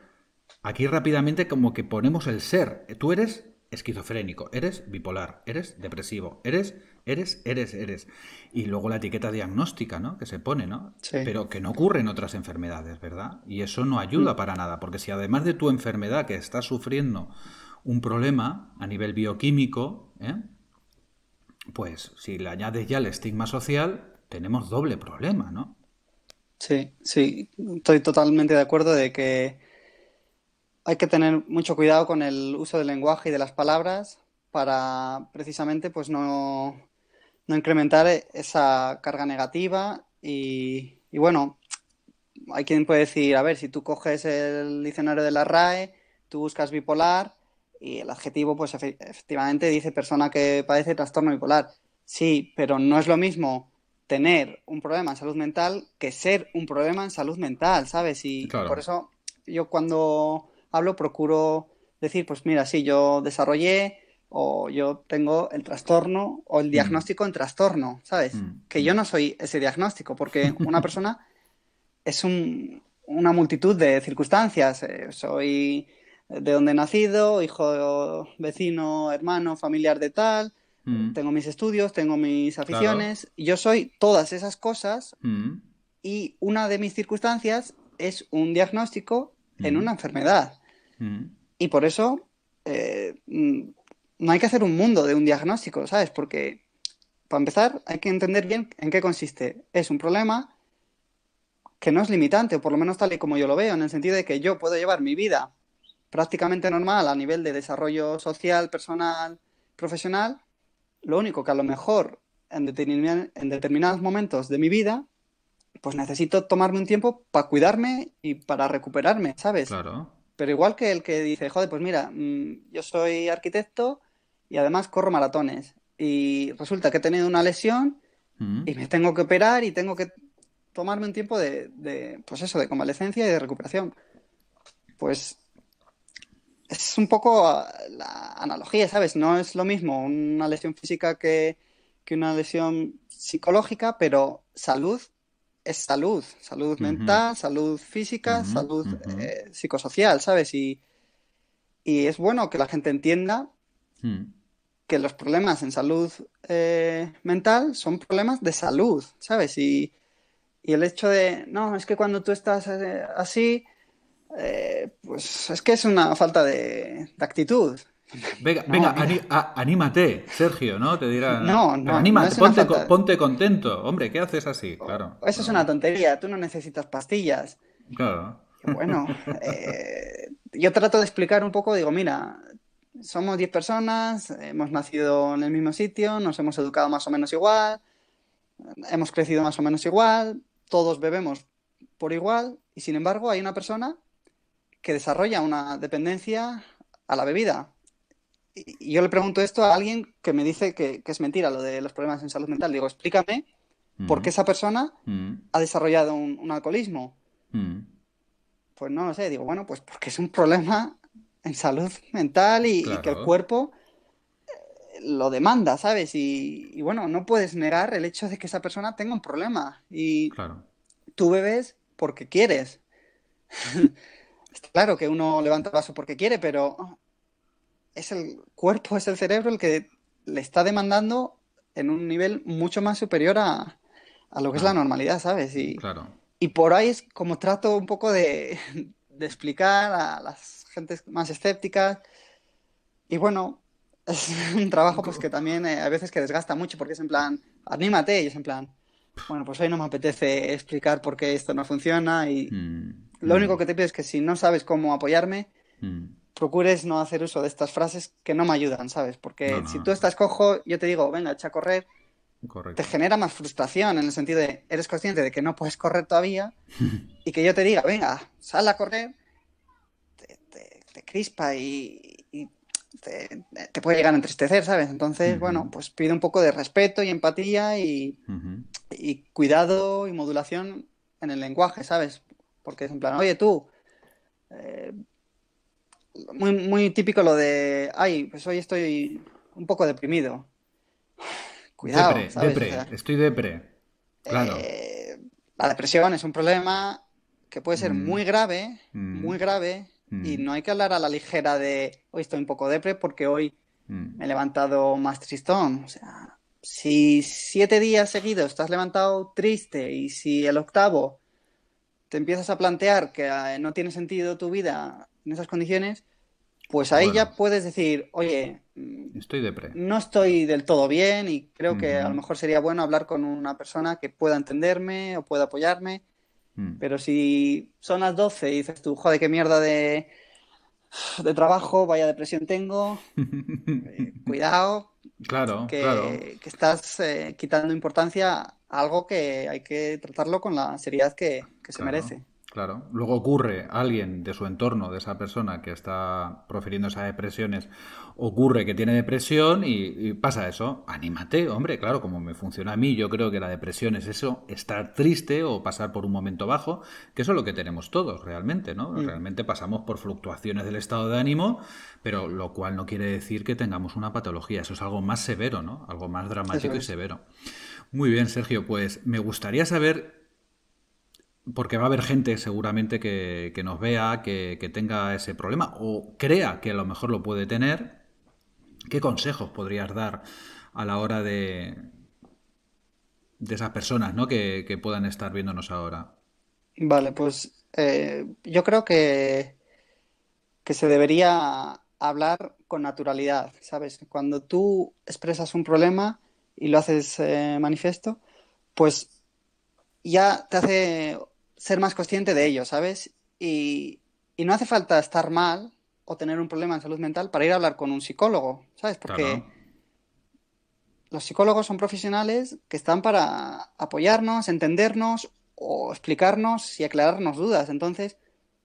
Aquí rápidamente como que ponemos el ser. Tú eres esquizofrénico, eres bipolar, eres depresivo, eres. Y luego la etiqueta diagnóstica, ¿no? Que se pone, ¿no? sí, Pero que no ocurre en otras enfermedades, ¿verdad? Y eso no mm, ayuda para nada, porque si además de tu enfermedad que estás sufriendo un problema a nivel bioquímico, pues si le añades ya el estigma social, tenemos doble problema, ¿no? sí, sí, estoy totalmente de acuerdo de que hay que tener mucho cuidado con el uso del lenguaje y de las palabras para precisamente pues no incrementar esa carga negativa y bueno, hay quien puede decir, a ver, si tú coges el diccionario de la RAE, tú buscas bipolar y el adjetivo, pues efectivamente dice persona que padece trastorno bipolar. Sí, pero no es lo mismo tener un problema en salud mental que ser un problema en salud mental, ¿sabes? Y por Claro. eso yo cuando hablo procuro decir, pues mira, sí, yo desarrollé o yo tengo el trastorno o el Mm, diagnóstico en trastorno, ¿sabes? mm, Que yo mm. no soy ese diagnóstico, porque una persona es una multitud de circunstancias. Soy de donde he nacido, hijo, vecino, hermano, familiar de tal, Mm, tengo mis estudios, tengo mis claro. aficiones, y yo soy todas esas cosas Mm, y una de mis circunstancias es un diagnóstico en mm, una enfermedad. mm. Y por eso no hay que hacer un mundo de un diagnóstico, ¿sabes? Porque para empezar hay que entender bien en qué consiste. Es un problema que no es limitante, o por lo menos tal y como yo lo veo, en el sentido de que yo puedo llevar mi vida prácticamente normal a nivel de desarrollo social, personal, profesional. Lo único que a lo mejor en determinados momentos de mi vida, pues necesito tomarme un tiempo para cuidarme y para recuperarme, ¿sabes? Claro. Pero igual que el que dice, joder, pues mira, yo soy arquitecto y además corro maratones. Y resulta que he tenido una lesión Mm, y me tengo que operar y tengo que tomarme un tiempo pues eso, de convalecencia y de recuperación. Pues es un poco la analogía, ¿sabes? No es lo mismo una lesión física que una lesión psicológica, pero salud es salud. Salud ujú, mental, salud física, ujú, salud ujú. psicosocial, ¿sabes? Y es bueno que la gente entienda Mm. que los problemas en salud mental son problemas de salud, ¿sabes? Y el hecho de, no, es que cuando tú estás así, pues es que es una falta de actitud. Venga, No, venga, mira, anímate, Sergio, ¿no? Te dirán, no, venga, no, no anímate, es una falta. ponte contento. Hombre, ¿qué haces así? Claro, Eso es una no, tontería, tú no necesitas pastillas. claro. Y bueno, yo trato de explicar un poco, digo, mira, somos 10 personas, hemos nacido en el mismo sitio, nos hemos educado más o menos igual, hemos crecido más o menos igual, todos bebemos por igual, y sin embargo hay una persona que desarrolla una dependencia a la bebida. Y yo le pregunto esto a alguien que me dice que es mentira lo de los problemas en salud mental. Digo, explícame por qué Mm, esa persona mm, ha desarrollado un alcoholismo. mm. Pues no lo sé, digo, bueno, pues porque es un problema en salud mental y que el Claro, cuerpo lo demanda, ¿sabes? Y bueno, no puedes negar el hecho de que esa persona tenga un problema. Y claro. tú bebes porque quieres. Está claro que uno levanta el vaso porque quiere, pero es el cuerpo, es el cerebro el que le está demandando en un nivel mucho más superior a lo que es la Ah, normalidad, ¿sabes? claro. Y por ahí es como trato un poco de explicar a las gentes más escépticas. Y bueno, es un trabajo pues que también a veces que desgasta mucho porque es en plan, anímate, y es en plan, bueno, pues hoy no me apetece explicar por qué esto no funciona y Mm, lo único mm, que te pido es que si no sabes cómo apoyarme, mm. procures no hacer uso de estas frases que no me ayudan, ¿sabes? No, Porque si no, tú estás cojo, yo te digo, venga, echa a correr, te correcto. genera más frustración en el sentido de, eres consciente de que no puedes correr todavía y que yo te diga, venga, sal a correr, te crispa y te puede llegar a entristecer, ¿sabes? Entonces, bueno, Ujú, pues pide un poco de respeto y empatía ujú. y cuidado y modulación en el lenguaje, ¿sabes? Porque es en plan, oye tú, eh, muy, muy típico lo de, ay, pues hoy estoy un poco deprimido. Cuidado, ¿sabes? O sea, Estoy depre. Claro. eh, la depresión es un problema que puede ser Mm, muy mm, grave, y mm, no hay que hablar a la ligera de hoy estoy un poco depre porque hoy mm. me he levantado más tristón. O sea, si 7 días seguidos te has levantado triste y si el octavo te empiezas a plantear que no tiene sentido tu vida en esas condiciones, pues ahí Bueno, ya puedes decir, oye, estoy depre. no estoy del todo bien y creo que a lo Ujú, mejor sería bueno hablar con una persona que pueda entenderme o pueda apoyarme. mm. Pero si son las 12 y dices tú, joder, qué mierda de trabajo, vaya depresión tengo, cuidado, Claro, claro. que estás quitando importancia a algo que hay que tratarlo con la seriedad que se Claro, merece. claro. Luego ocurre alguien de su entorno, de esa persona que está profiriendo esas expresiones, ocurre que tiene depresión y pasa eso. Anímate, hombre, claro, como me funciona a mí, yo creo que la depresión es eso, estar triste o pasar por un momento bajo, que eso es lo que tenemos todos realmente, ¿no? Mm, Realmente pasamos por fluctuaciones del estado de ánimo, pero lo cual no quiere decir que tengamos una patología, eso es algo más severo, ¿no? Algo más eso dramático y es. severo. Muy bien, Sergio, pues me gustaría saber porque va a haber gente seguramente que nos vea, que tenga ese problema o crea que a lo mejor lo puede tener. ¿Qué consejos podrías dar a la hora de esas personas, ¿no? Que puedan estar viéndonos ahora? Vale, pues yo creo que se debería hablar con naturalidad, ¿sabes? Cuando tú expresas un problema y lo haces manifiesto, pues ya te hace ser más consciente de ello, ¿sabes? Y no hace falta estar mal o tener un problema en salud mental para ir a hablar con un psicólogo, ¿sabes? Claro. Porque los psicólogos son profesionales que están para apoyarnos, entendernos o explicarnos y aclararnos dudas. Entonces,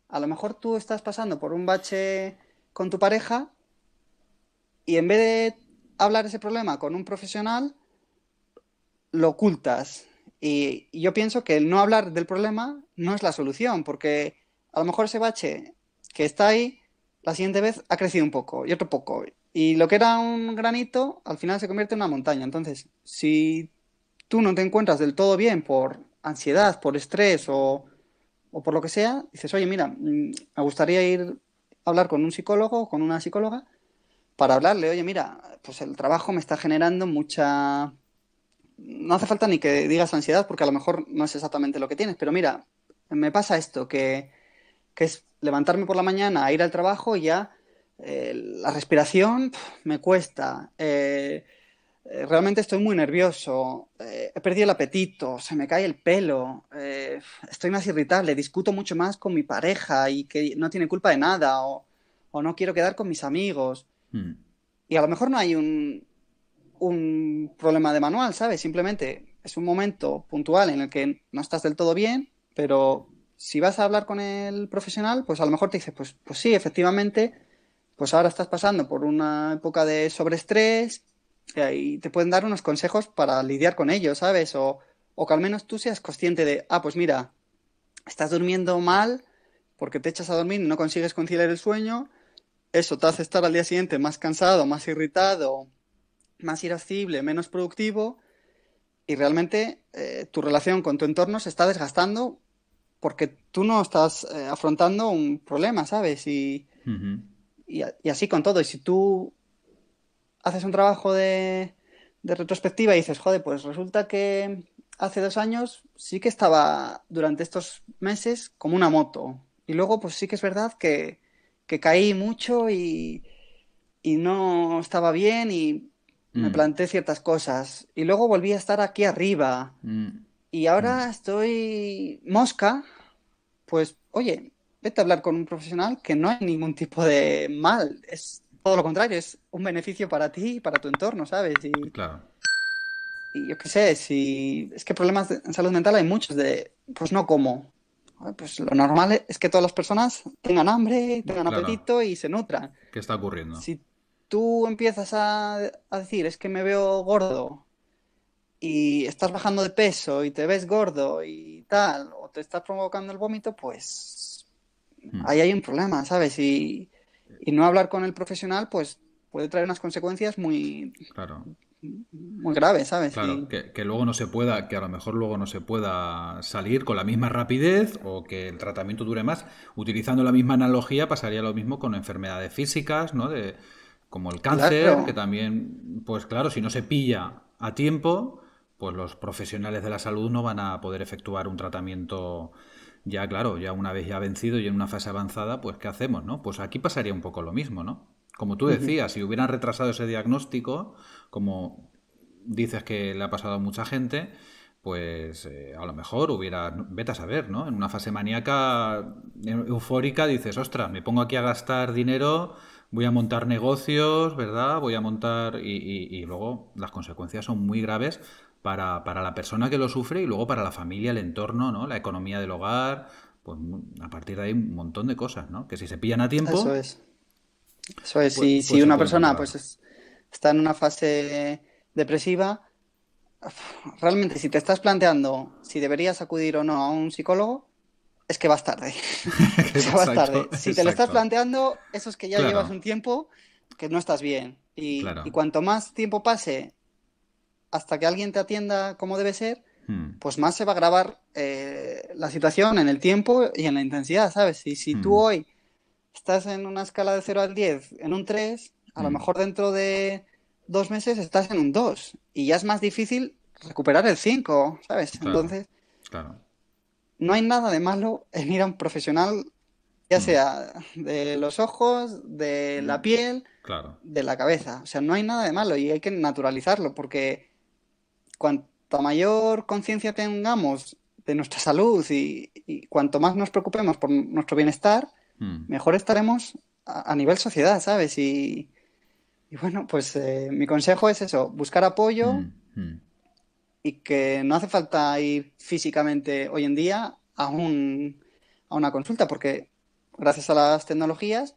a lo mejor tú estás pasando por un bache con tu pareja y en vez de hablar ese problema con un profesional, lo ocultas. Y yo pienso que el no hablar del problema no es la solución, porque a lo mejor ese bache que está ahí, la siguiente vez ha crecido un poco y otro poco. Y lo que era un granito, al final se convierte en una montaña. Entonces, si tú no te encuentras del todo bien por ansiedad, por estrés o por lo que sea, dices, oye, mira, me gustaría ir a hablar con un psicólogo o con una psicóloga para hablarle, oye, mira, pues el trabajo me está generando mucha... No hace falta ni que digas ansiedad porque a lo mejor no es exactamente lo que tienes, pero mira, me pasa esto, que es levantarme por la mañana a ir al trabajo y ya la respiración me cuesta. Realmente estoy muy nervioso, he perdido el apetito, se me cae el pelo, estoy más irritable, discuto mucho más con mi pareja y que no tiene culpa de nada, o no quiero quedar con mis amigos. Mm. Y a lo mejor no hay un problema de manual, ¿sabes? Simplemente es un momento puntual en el que no estás del todo bien, pero si vas a hablar con el profesional, pues a lo mejor te dice, pues sí, efectivamente, pues ahora estás pasando por una época de sobreestrés y te pueden dar unos consejos para lidiar con ello, ¿sabes? O que al menos tú seas consciente de, pues mira, estás durmiendo mal porque te echas a dormir y no consigues conciliar el sueño, eso te hace estar al día siguiente más cansado, más irritado, más irascible, menos productivo y realmente tu relación con tu entorno se está desgastando porque tú no estás afrontando un problema, ¿sabes? Ujú. Y así con todo. Y si tú haces un trabajo de retrospectiva y dices, joder, pues resulta que hace 2 años sí que estaba durante estos meses como una moto. Y luego, pues sí que es verdad que caí mucho y no estaba bien y me Mm. planteé ciertas cosas. Y luego volví a estar aquí arriba. Mm. Y Mm. ahora estoy mosca, pues oye, vete a hablar con un profesional que no hay ningún tipo de mal. Es todo lo contrario, es un beneficio para ti y para tu entorno, ¿sabes? Claro, Y yo qué sé, si es que problemas en salud mental hay muchos de, pues no como. Pues lo normal es que todas las personas tengan hambre, tengan claro. apetito y se nutran. ¿Qué está ocurriendo? Si tú empiezas a decir, es que me veo gordo y estás bajando de peso y te ves gordo y tal, o te estás provocando el vómito, pues Mm. ahí hay un problema, ¿sabes? Y no hablar con el profesional, pues puede traer unas consecuencias Claro. muy graves, ¿sabes? Claro, que luego no se pueda, que a lo mejor luego no se pueda salir con la misma rapidez o que el tratamiento dure más. Utilizando la misma analogía, pasaría lo mismo con enfermedades físicas, ¿no? Como el cáncer, que Claro, también, pues claro, si no se pilla a tiempo, pues los profesionales de la salud no van a poder efectuar un tratamiento ya, claro, ya una vez ya vencido y en una fase avanzada, pues ¿qué hacemos, no? Pues aquí pasaría un poco lo mismo, ¿no? Como tú ujú, decías, si hubieran retrasado ese diagnóstico, como dices que le ha pasado a mucha gente, pues a lo mejor hubiera, vete a saber, ¿no? En una fase maníaca eufórica dices, ostras, me pongo aquí a gastar dinero voy a montar negocios, ¿verdad? Voy a montar y luego las consecuencias son muy graves para la persona que lo sufre y luego para la familia, el entorno, ¿no? La economía del hogar, pues a partir de ahí un montón de cosas, ¿no? Que si se pillan a Eso tiempo, es. Eso es. pues, Si pues se una pueden persona controlar. pues está en una fase depresiva, realmente si te estás planteando si deberías acudir o no a un psicólogo, es que vas tarde. O sea, vas Exacto, tarde. Si te lo estás exacto. planteando, eso es que ya llevas Claro, un tiempo que no estás bien. Y claro. cuanto más tiempo pase hasta que alguien te atienda como debe ser, Hmm, pues más se va a agravar la situación en el tiempo y en la intensidad, ¿sabes? Y si tú hmm, hoy estás en una escala de 0 al 10 en un 3, a lo hmm. mejor dentro de 2 meses estás en un 2 y ya es más difícil recuperar el 5, ¿sabes? Claro, Entonces, claro. no hay nada de malo en ir a un profesional, ya Hmm, sea de los ojos, de la piel, claro. de la cabeza. O sea, no hay nada de malo y hay que naturalizarlo porque cuanta mayor conciencia tengamos de nuestra salud y cuanto más nos preocupemos por nuestro bienestar, Hmm, mejor estaremos a nivel sociedad, ¿sabes? Y bueno, pues mi consejo es eso, buscar apoyo hmm, hmm. y que no hace falta ir físicamente hoy en día a una consulta, porque gracias a las tecnologías,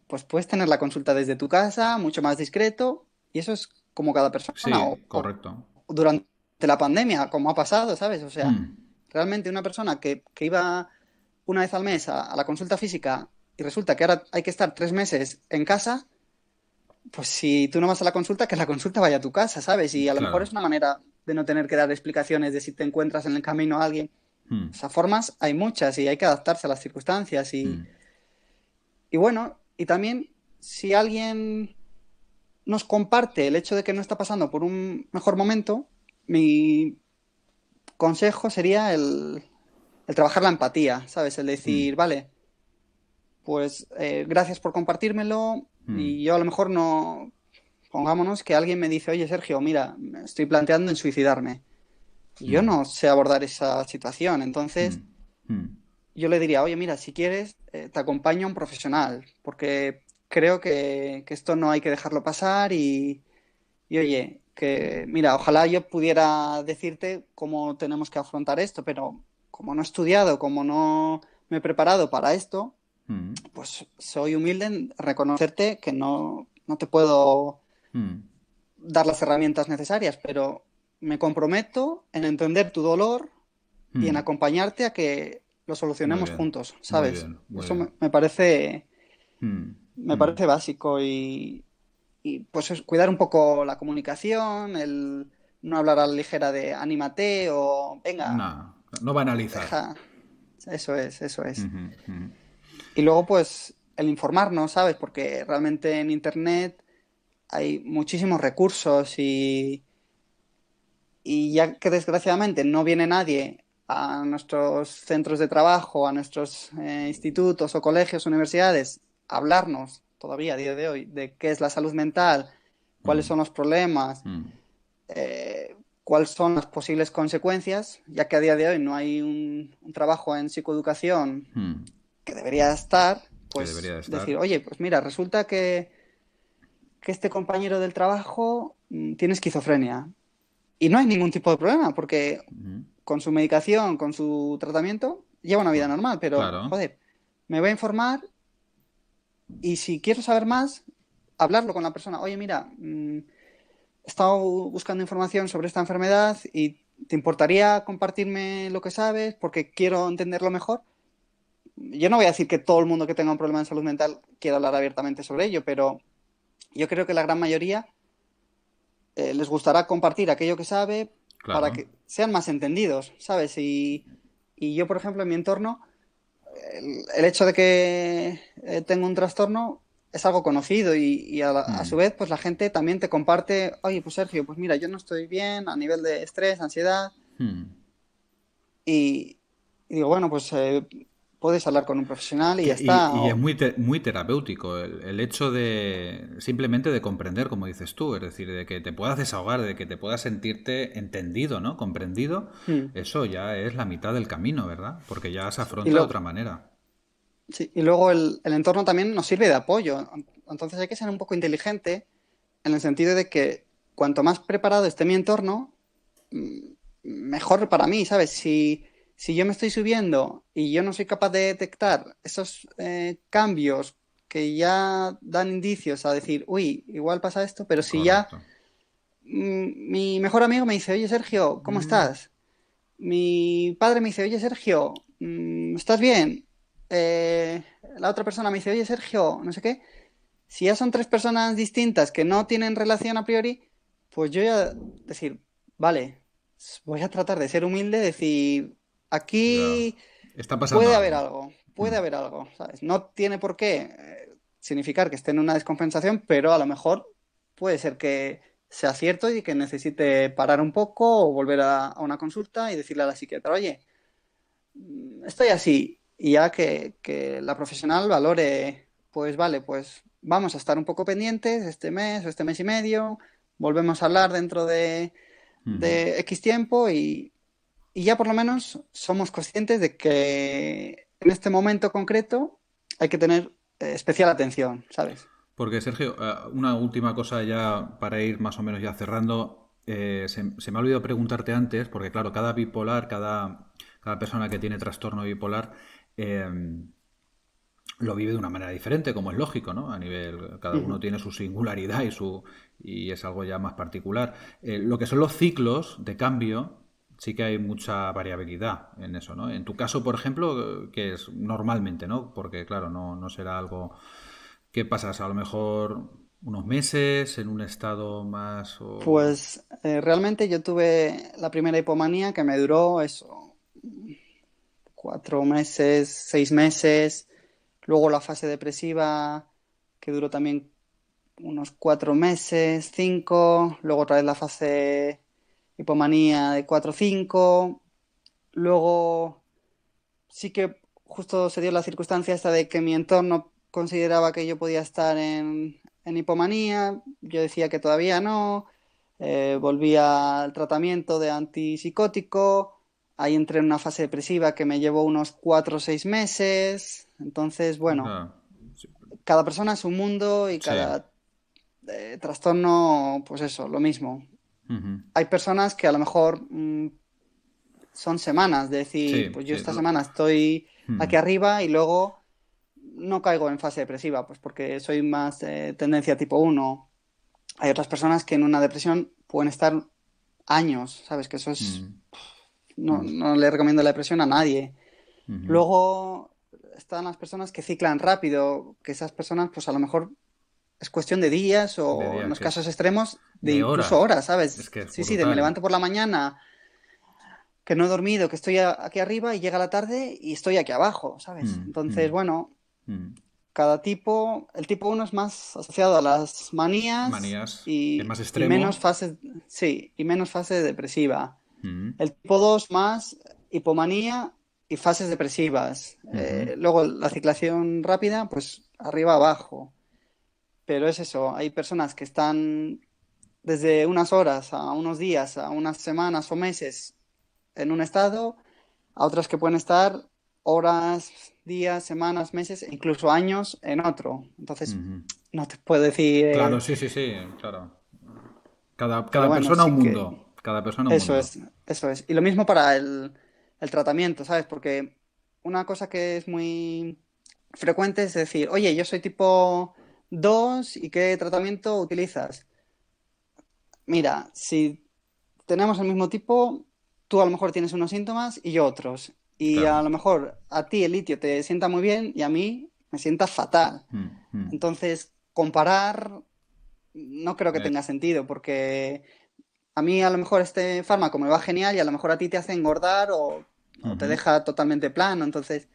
pues puedes tener la consulta desde tu casa, mucho más discreto, y eso es como cada persona, Sí, correcto. o durante la pandemia, como ha pasado, ¿sabes? O sea, Hmm, realmente una persona que iba una vez al mes a la consulta física y resulta que ahora hay que estar 3 meses en casa, pues si tú no vas a la consulta, que la consulta vaya a tu casa, ¿sabes? Y a lo mejor claro. es una manera de no tener que dar explicaciones de si te encuentras en el camino a alguien. Hmm, O sea, formas hay muchas y hay que adaptarse a las circunstancias. hmm, Y bueno, y también si alguien nos comparte el hecho de que no está pasando por un mejor momento, mi consejo sería el trabajar la empatía, ¿sabes? El hmm, decir, vale, pues gracias por compartírmelo hmm, y yo a lo mejor no, pongámonos que alguien me dice, oye Sergio, mira, me estoy planteando en suicidarme. Y yo hmm, no sé abordar esa situación, hmm, entonces hmm, yo le diría, oye, mira, si quieres, te acompaño a un profesional, porque creo que esto no hay que dejarlo pasar y oye, que mira, ojalá yo pudiera decirte cómo tenemos que afrontar esto, pero como no he estudiado, como no me he preparado para esto, hmm, pues soy humilde en reconocerte que no te puedo hmm, dar las herramientas necesarias, pero me comprometo en entender tu dolor y en hmm. acompañarte a que lo Muy solucionemos bien, juntos, muy ¿sabes? bien, muy Eso bien. Hmm, me hmm. parece básico y pues cuidar un poco la comunicación, el no hablar a la ligera de anímate o venga, No, no banalizar. deja. Eso es, eso es. Ujú, ujú. Y luego pues el informarnos, ¿sabes? Porque realmente en Internet hay muchísimos recursos y ya que desgraciadamente no viene nadie a nuestros centros de trabajo, a nuestros institutos o colegios, universidades, a hablarnos todavía a día de hoy de qué es la salud mental, cuáles Hmm, son los problemas, hmm, cuáles son las posibles consecuencias, ya que a día de hoy no hay un trabajo en psicoeducación hmm. que debería estar, Que debería pues de decir, estar. oye, pues mira, resulta que este compañero del trabajo tiene esquizofrenia. Y no hay ningún tipo de problema, porque Ujú. con su medicación, con su tratamiento, lleva una vida Cor- normal, pero Claro. joder, me voy a informar y si quiero saber más, hablarlo con la persona. Oye, mira, he estado buscando información sobre esta enfermedad y ¿te importaría compartirme lo que sabes? Porque quiero entenderlo mejor. Yo no voy a decir que todo el mundo que tenga un problema de salud mental quiera hablar abiertamente sobre ello, pero yo creo que la gran mayoría les gustará compartir aquello que sabe para Claro. que sean más entendidos, ¿sabes? Y yo, por ejemplo, en mi entorno, el hecho de que tengo un trastorno es algo conocido y a Hmm, su vez, pues la gente también te comparte, oye, pues Sergio, pues mira, yo no estoy bien a nivel de estrés, ansiedad, hmm. y, y digo, bueno, pues puedes hablar con un profesional y ya está. Y es muy, muy terapéutico el hecho de simplemente de comprender, como dices tú, es decir, de que te puedas desahogar, de que te puedas sentirte entendido, ¿no? Comprendido, Mm. eso ya es la mitad del camino, ¿verdad? Porque ya se Y, afronta de lo, otra manera. sí, y luego el entorno también nos sirve de apoyo. Entonces hay que ser un poco inteligente en el sentido de que cuanto más preparado esté mi entorno, mejor para mí, ¿sabes? Si yo me estoy subiendo y yo no soy capaz de detectar esos cambios que ya dan indicios a decir, uy, igual pasa esto, pero si ya Correcto. mi mejor amigo me dice, oye Sergio, ¿cómo estás? Mi padre me dice, oye Sergio, ¿estás bien? Eh, la otra persona me dice, oye Sergio, no sé qué. Si ya son tres personas distintas que no tienen relación a priori, pues yo ya decir, vale, voy a tratar de ser humilde, decir, Ya. aquí Está pasando algo. puede haber algo, ¿sabes? No tiene por qué significar que esté en una descompensación, pero a lo mejor puede ser que sea cierto y que necesite parar un poco o volver a una consulta y decirle a la psiquiatra, oye, estoy así, y ya que la profesional valore, pues vale, pues vamos a estar un poco pendientes este mes o este mes y medio, volvemos a hablar dentro Ujú. de X tiempo y ya por lo menos somos conscientes de que en este momento concreto hay que tener especial atención, ¿sabes? Porque, Sergio, una última cosa ya para ir más o menos ya cerrando. Se me ha olvidado preguntarte antes, porque claro, cada bipolar, cada persona que tiene trastorno bipolar, eh, lo vive de una manera diferente, como es lógico, ¿no? A nivel, cada uno Ujú. tiene su singularidad y es algo ya más particular. Lo que son los ciclos de cambio, sí que hay mucha variabilidad en eso, ¿no? En tu caso, por ejemplo, que es normalmente, ¿no? Porque, claro, no será algo que pasas a lo mejor unos meses en un estado más o... Pues realmente yo tuve la primera hipomanía que me duró eso, 4 meses, 6 meses. Luego la fase depresiva, que duró también unos 4 meses, cinco. Luego otra vez la fase hipomanía de 4 o 5. Luego sí que justo se dio la circunstancia esta de que mi entorno consideraba que yo podía estar en hipomanía. Yo decía que todavía no. Volví al tratamiento de antipsicótico. Ahí entré en una fase depresiva que me llevó unos 4 o 6 meses. Entonces, bueno, Claro. Sí. cada persona es un mundo y Sí. cada trastorno, pues eso, lo mismo. Ujú. Hay personas que a lo mejor son semanas, de decir, Sí, pues yo sí. esta semana estoy Ujú. aquí arriba y luego no caigo en fase depresiva, pues porque soy más tendencia tipo uno. Hay otras personas que en una depresión pueden estar años, ¿sabes? Que eso es... Ujú. No, Ujú. no le recomiendo la depresión a nadie. Ujú. Luego están las personas que ciclan rápido, que esas personas pues a lo mejor es cuestión de días De o en día, los que casos es extremos de de incluso horas. horas, Es ¿sabes? que es Sí, sí, de me brutal. levanto por la mañana que no he dormido, que estoy aquí arriba y llega la tarde y estoy aquí abajo, ¿sabes? Mm, Entonces, mm, bueno, mm. cada tipo, el tipo uno es más asociado a las manías Manías. Es más y menos extremo. fases, sí, y menos fase depresiva. Mm, El tipo 2 más hipomanía y fases depresivas. ujú. Luego la ciclación rápida, pues arriba abajo. Pero es eso, hay personas que están desde unas horas a unos días, a unas semanas o meses en un estado, a otras que pueden estar horas, días, semanas, meses e incluso años en otro. Entonces, Ujú. no te puedo decir, Claro, sí, sí, sí, claro. pero Cada bueno, persona un sí que mundo. Cada persona un eso mundo. es, eso es. Y lo mismo para el tratamiento, ¿sabes? Porque una cosa que es muy frecuente es decir, oye, yo soy tipo 2 y ¿qué tratamiento utilizas? Mira, si tenemos el mismo tipo, tú a lo mejor tienes unos síntomas y yo otros. Y Claro. a lo mejor a ti el litio te sienta muy bien y a mí me sienta fatal. Mm, mm. Entonces, comparar no creo que Eh, tenga sentido porque a mí a lo mejor este fármaco me va genial y a lo mejor a ti te hace engordar o te ujú. deja totalmente plano. Entonces,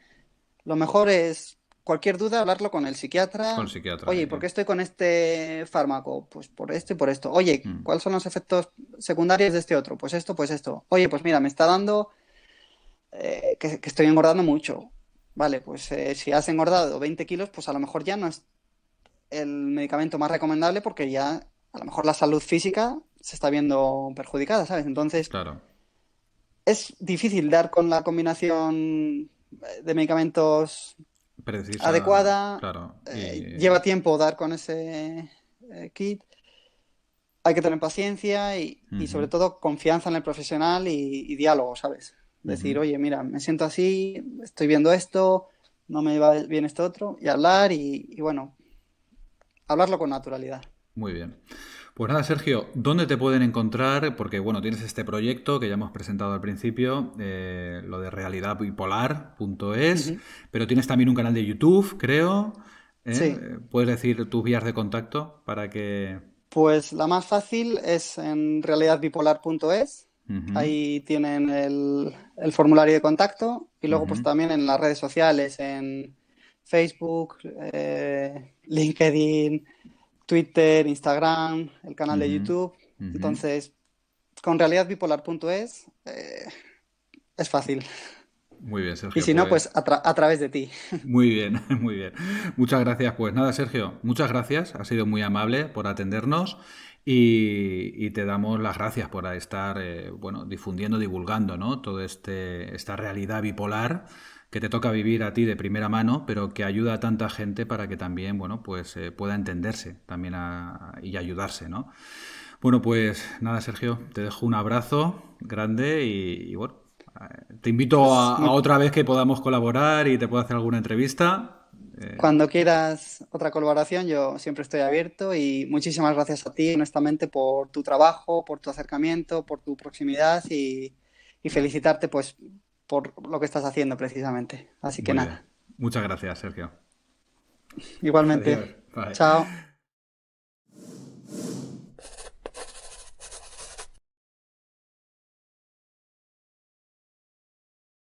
lo mejor es cualquier duda hablarlo con el Con el psiquiatra. psiquiatra. Oye, ¿por qué estoy con este fármaco? Pues por esto y por esto. Oye, Mm, ¿cuáles son los efectos secundarios de este otro? Pues esto, pues esto. Oye, pues mira, me está dando que estoy engordando mucho. Vale, pues si has engordado 20 kilos, pues a lo mejor ya no es el medicamento más recomendable porque ya a lo mejor la salud física se está viendo perjudicada, ¿sabes? Entonces, claro. es difícil dar con la combinación de medicamentos Precisa, adecuada, claro. lleva tiempo dar con ese kit. Hay que tener paciencia y sobre Ujú, todo confianza en el profesional y diálogo, ¿sabes? Decir, ujú. oye, mira, me siento así, estoy viendo esto, no me va bien esto otro, y hablar y bueno, hablarlo con naturalidad. Muy bien. Pues nada, Sergio, ¿dónde te pueden encontrar? Porque bueno, tienes este proyecto que ya hemos presentado al principio, lo de realidadbipolar.es, Ujú. pero tienes también un canal de YouTube, creo. Sí, ¿Puedes decir tus vías de contacto para que... pues la más fácil es en realidadbipolar.es. Ujú, Ahí tienen el formulario de contacto y luego pues ujú, también en las redes sociales, en Facebook, LinkedIn, Twitter, Instagram, el canal de ujú, YouTube. ujú. Entonces, con realidadbipolar.es es fácil. Muy bien, Y Sergio, si no, pues pues a través de ti. muy bien, muy bien. Muchas gracias. Pues nada, Sergio, muchas gracias. Has sido muy amable por atendernos y te damos las gracias por estar, bueno, difundiendo, divulgando, ¿no? Todo esta realidad bipolar que te toca vivir a ti de primera mano, pero que ayuda a tanta gente para que también, bueno, pues pueda entenderse también y ayudarse, ¿no? Bueno, pues nada, Sergio, te dejo un abrazo grande y bueno, te invito Pues a otra vez que podamos colaborar y te pueda hacer alguna entrevista. Eh, cuando quieras otra colaboración, yo siempre estoy abierto y muchísimas gracias a ti, honestamente, por tu trabajo, por tu acercamiento, por tu proximidad y felicitarte pues por lo que estás haciendo precisamente. Así que muy bien. nada, Muchas gracias, Sergio. igualmente. Adiós. Bye. Chao.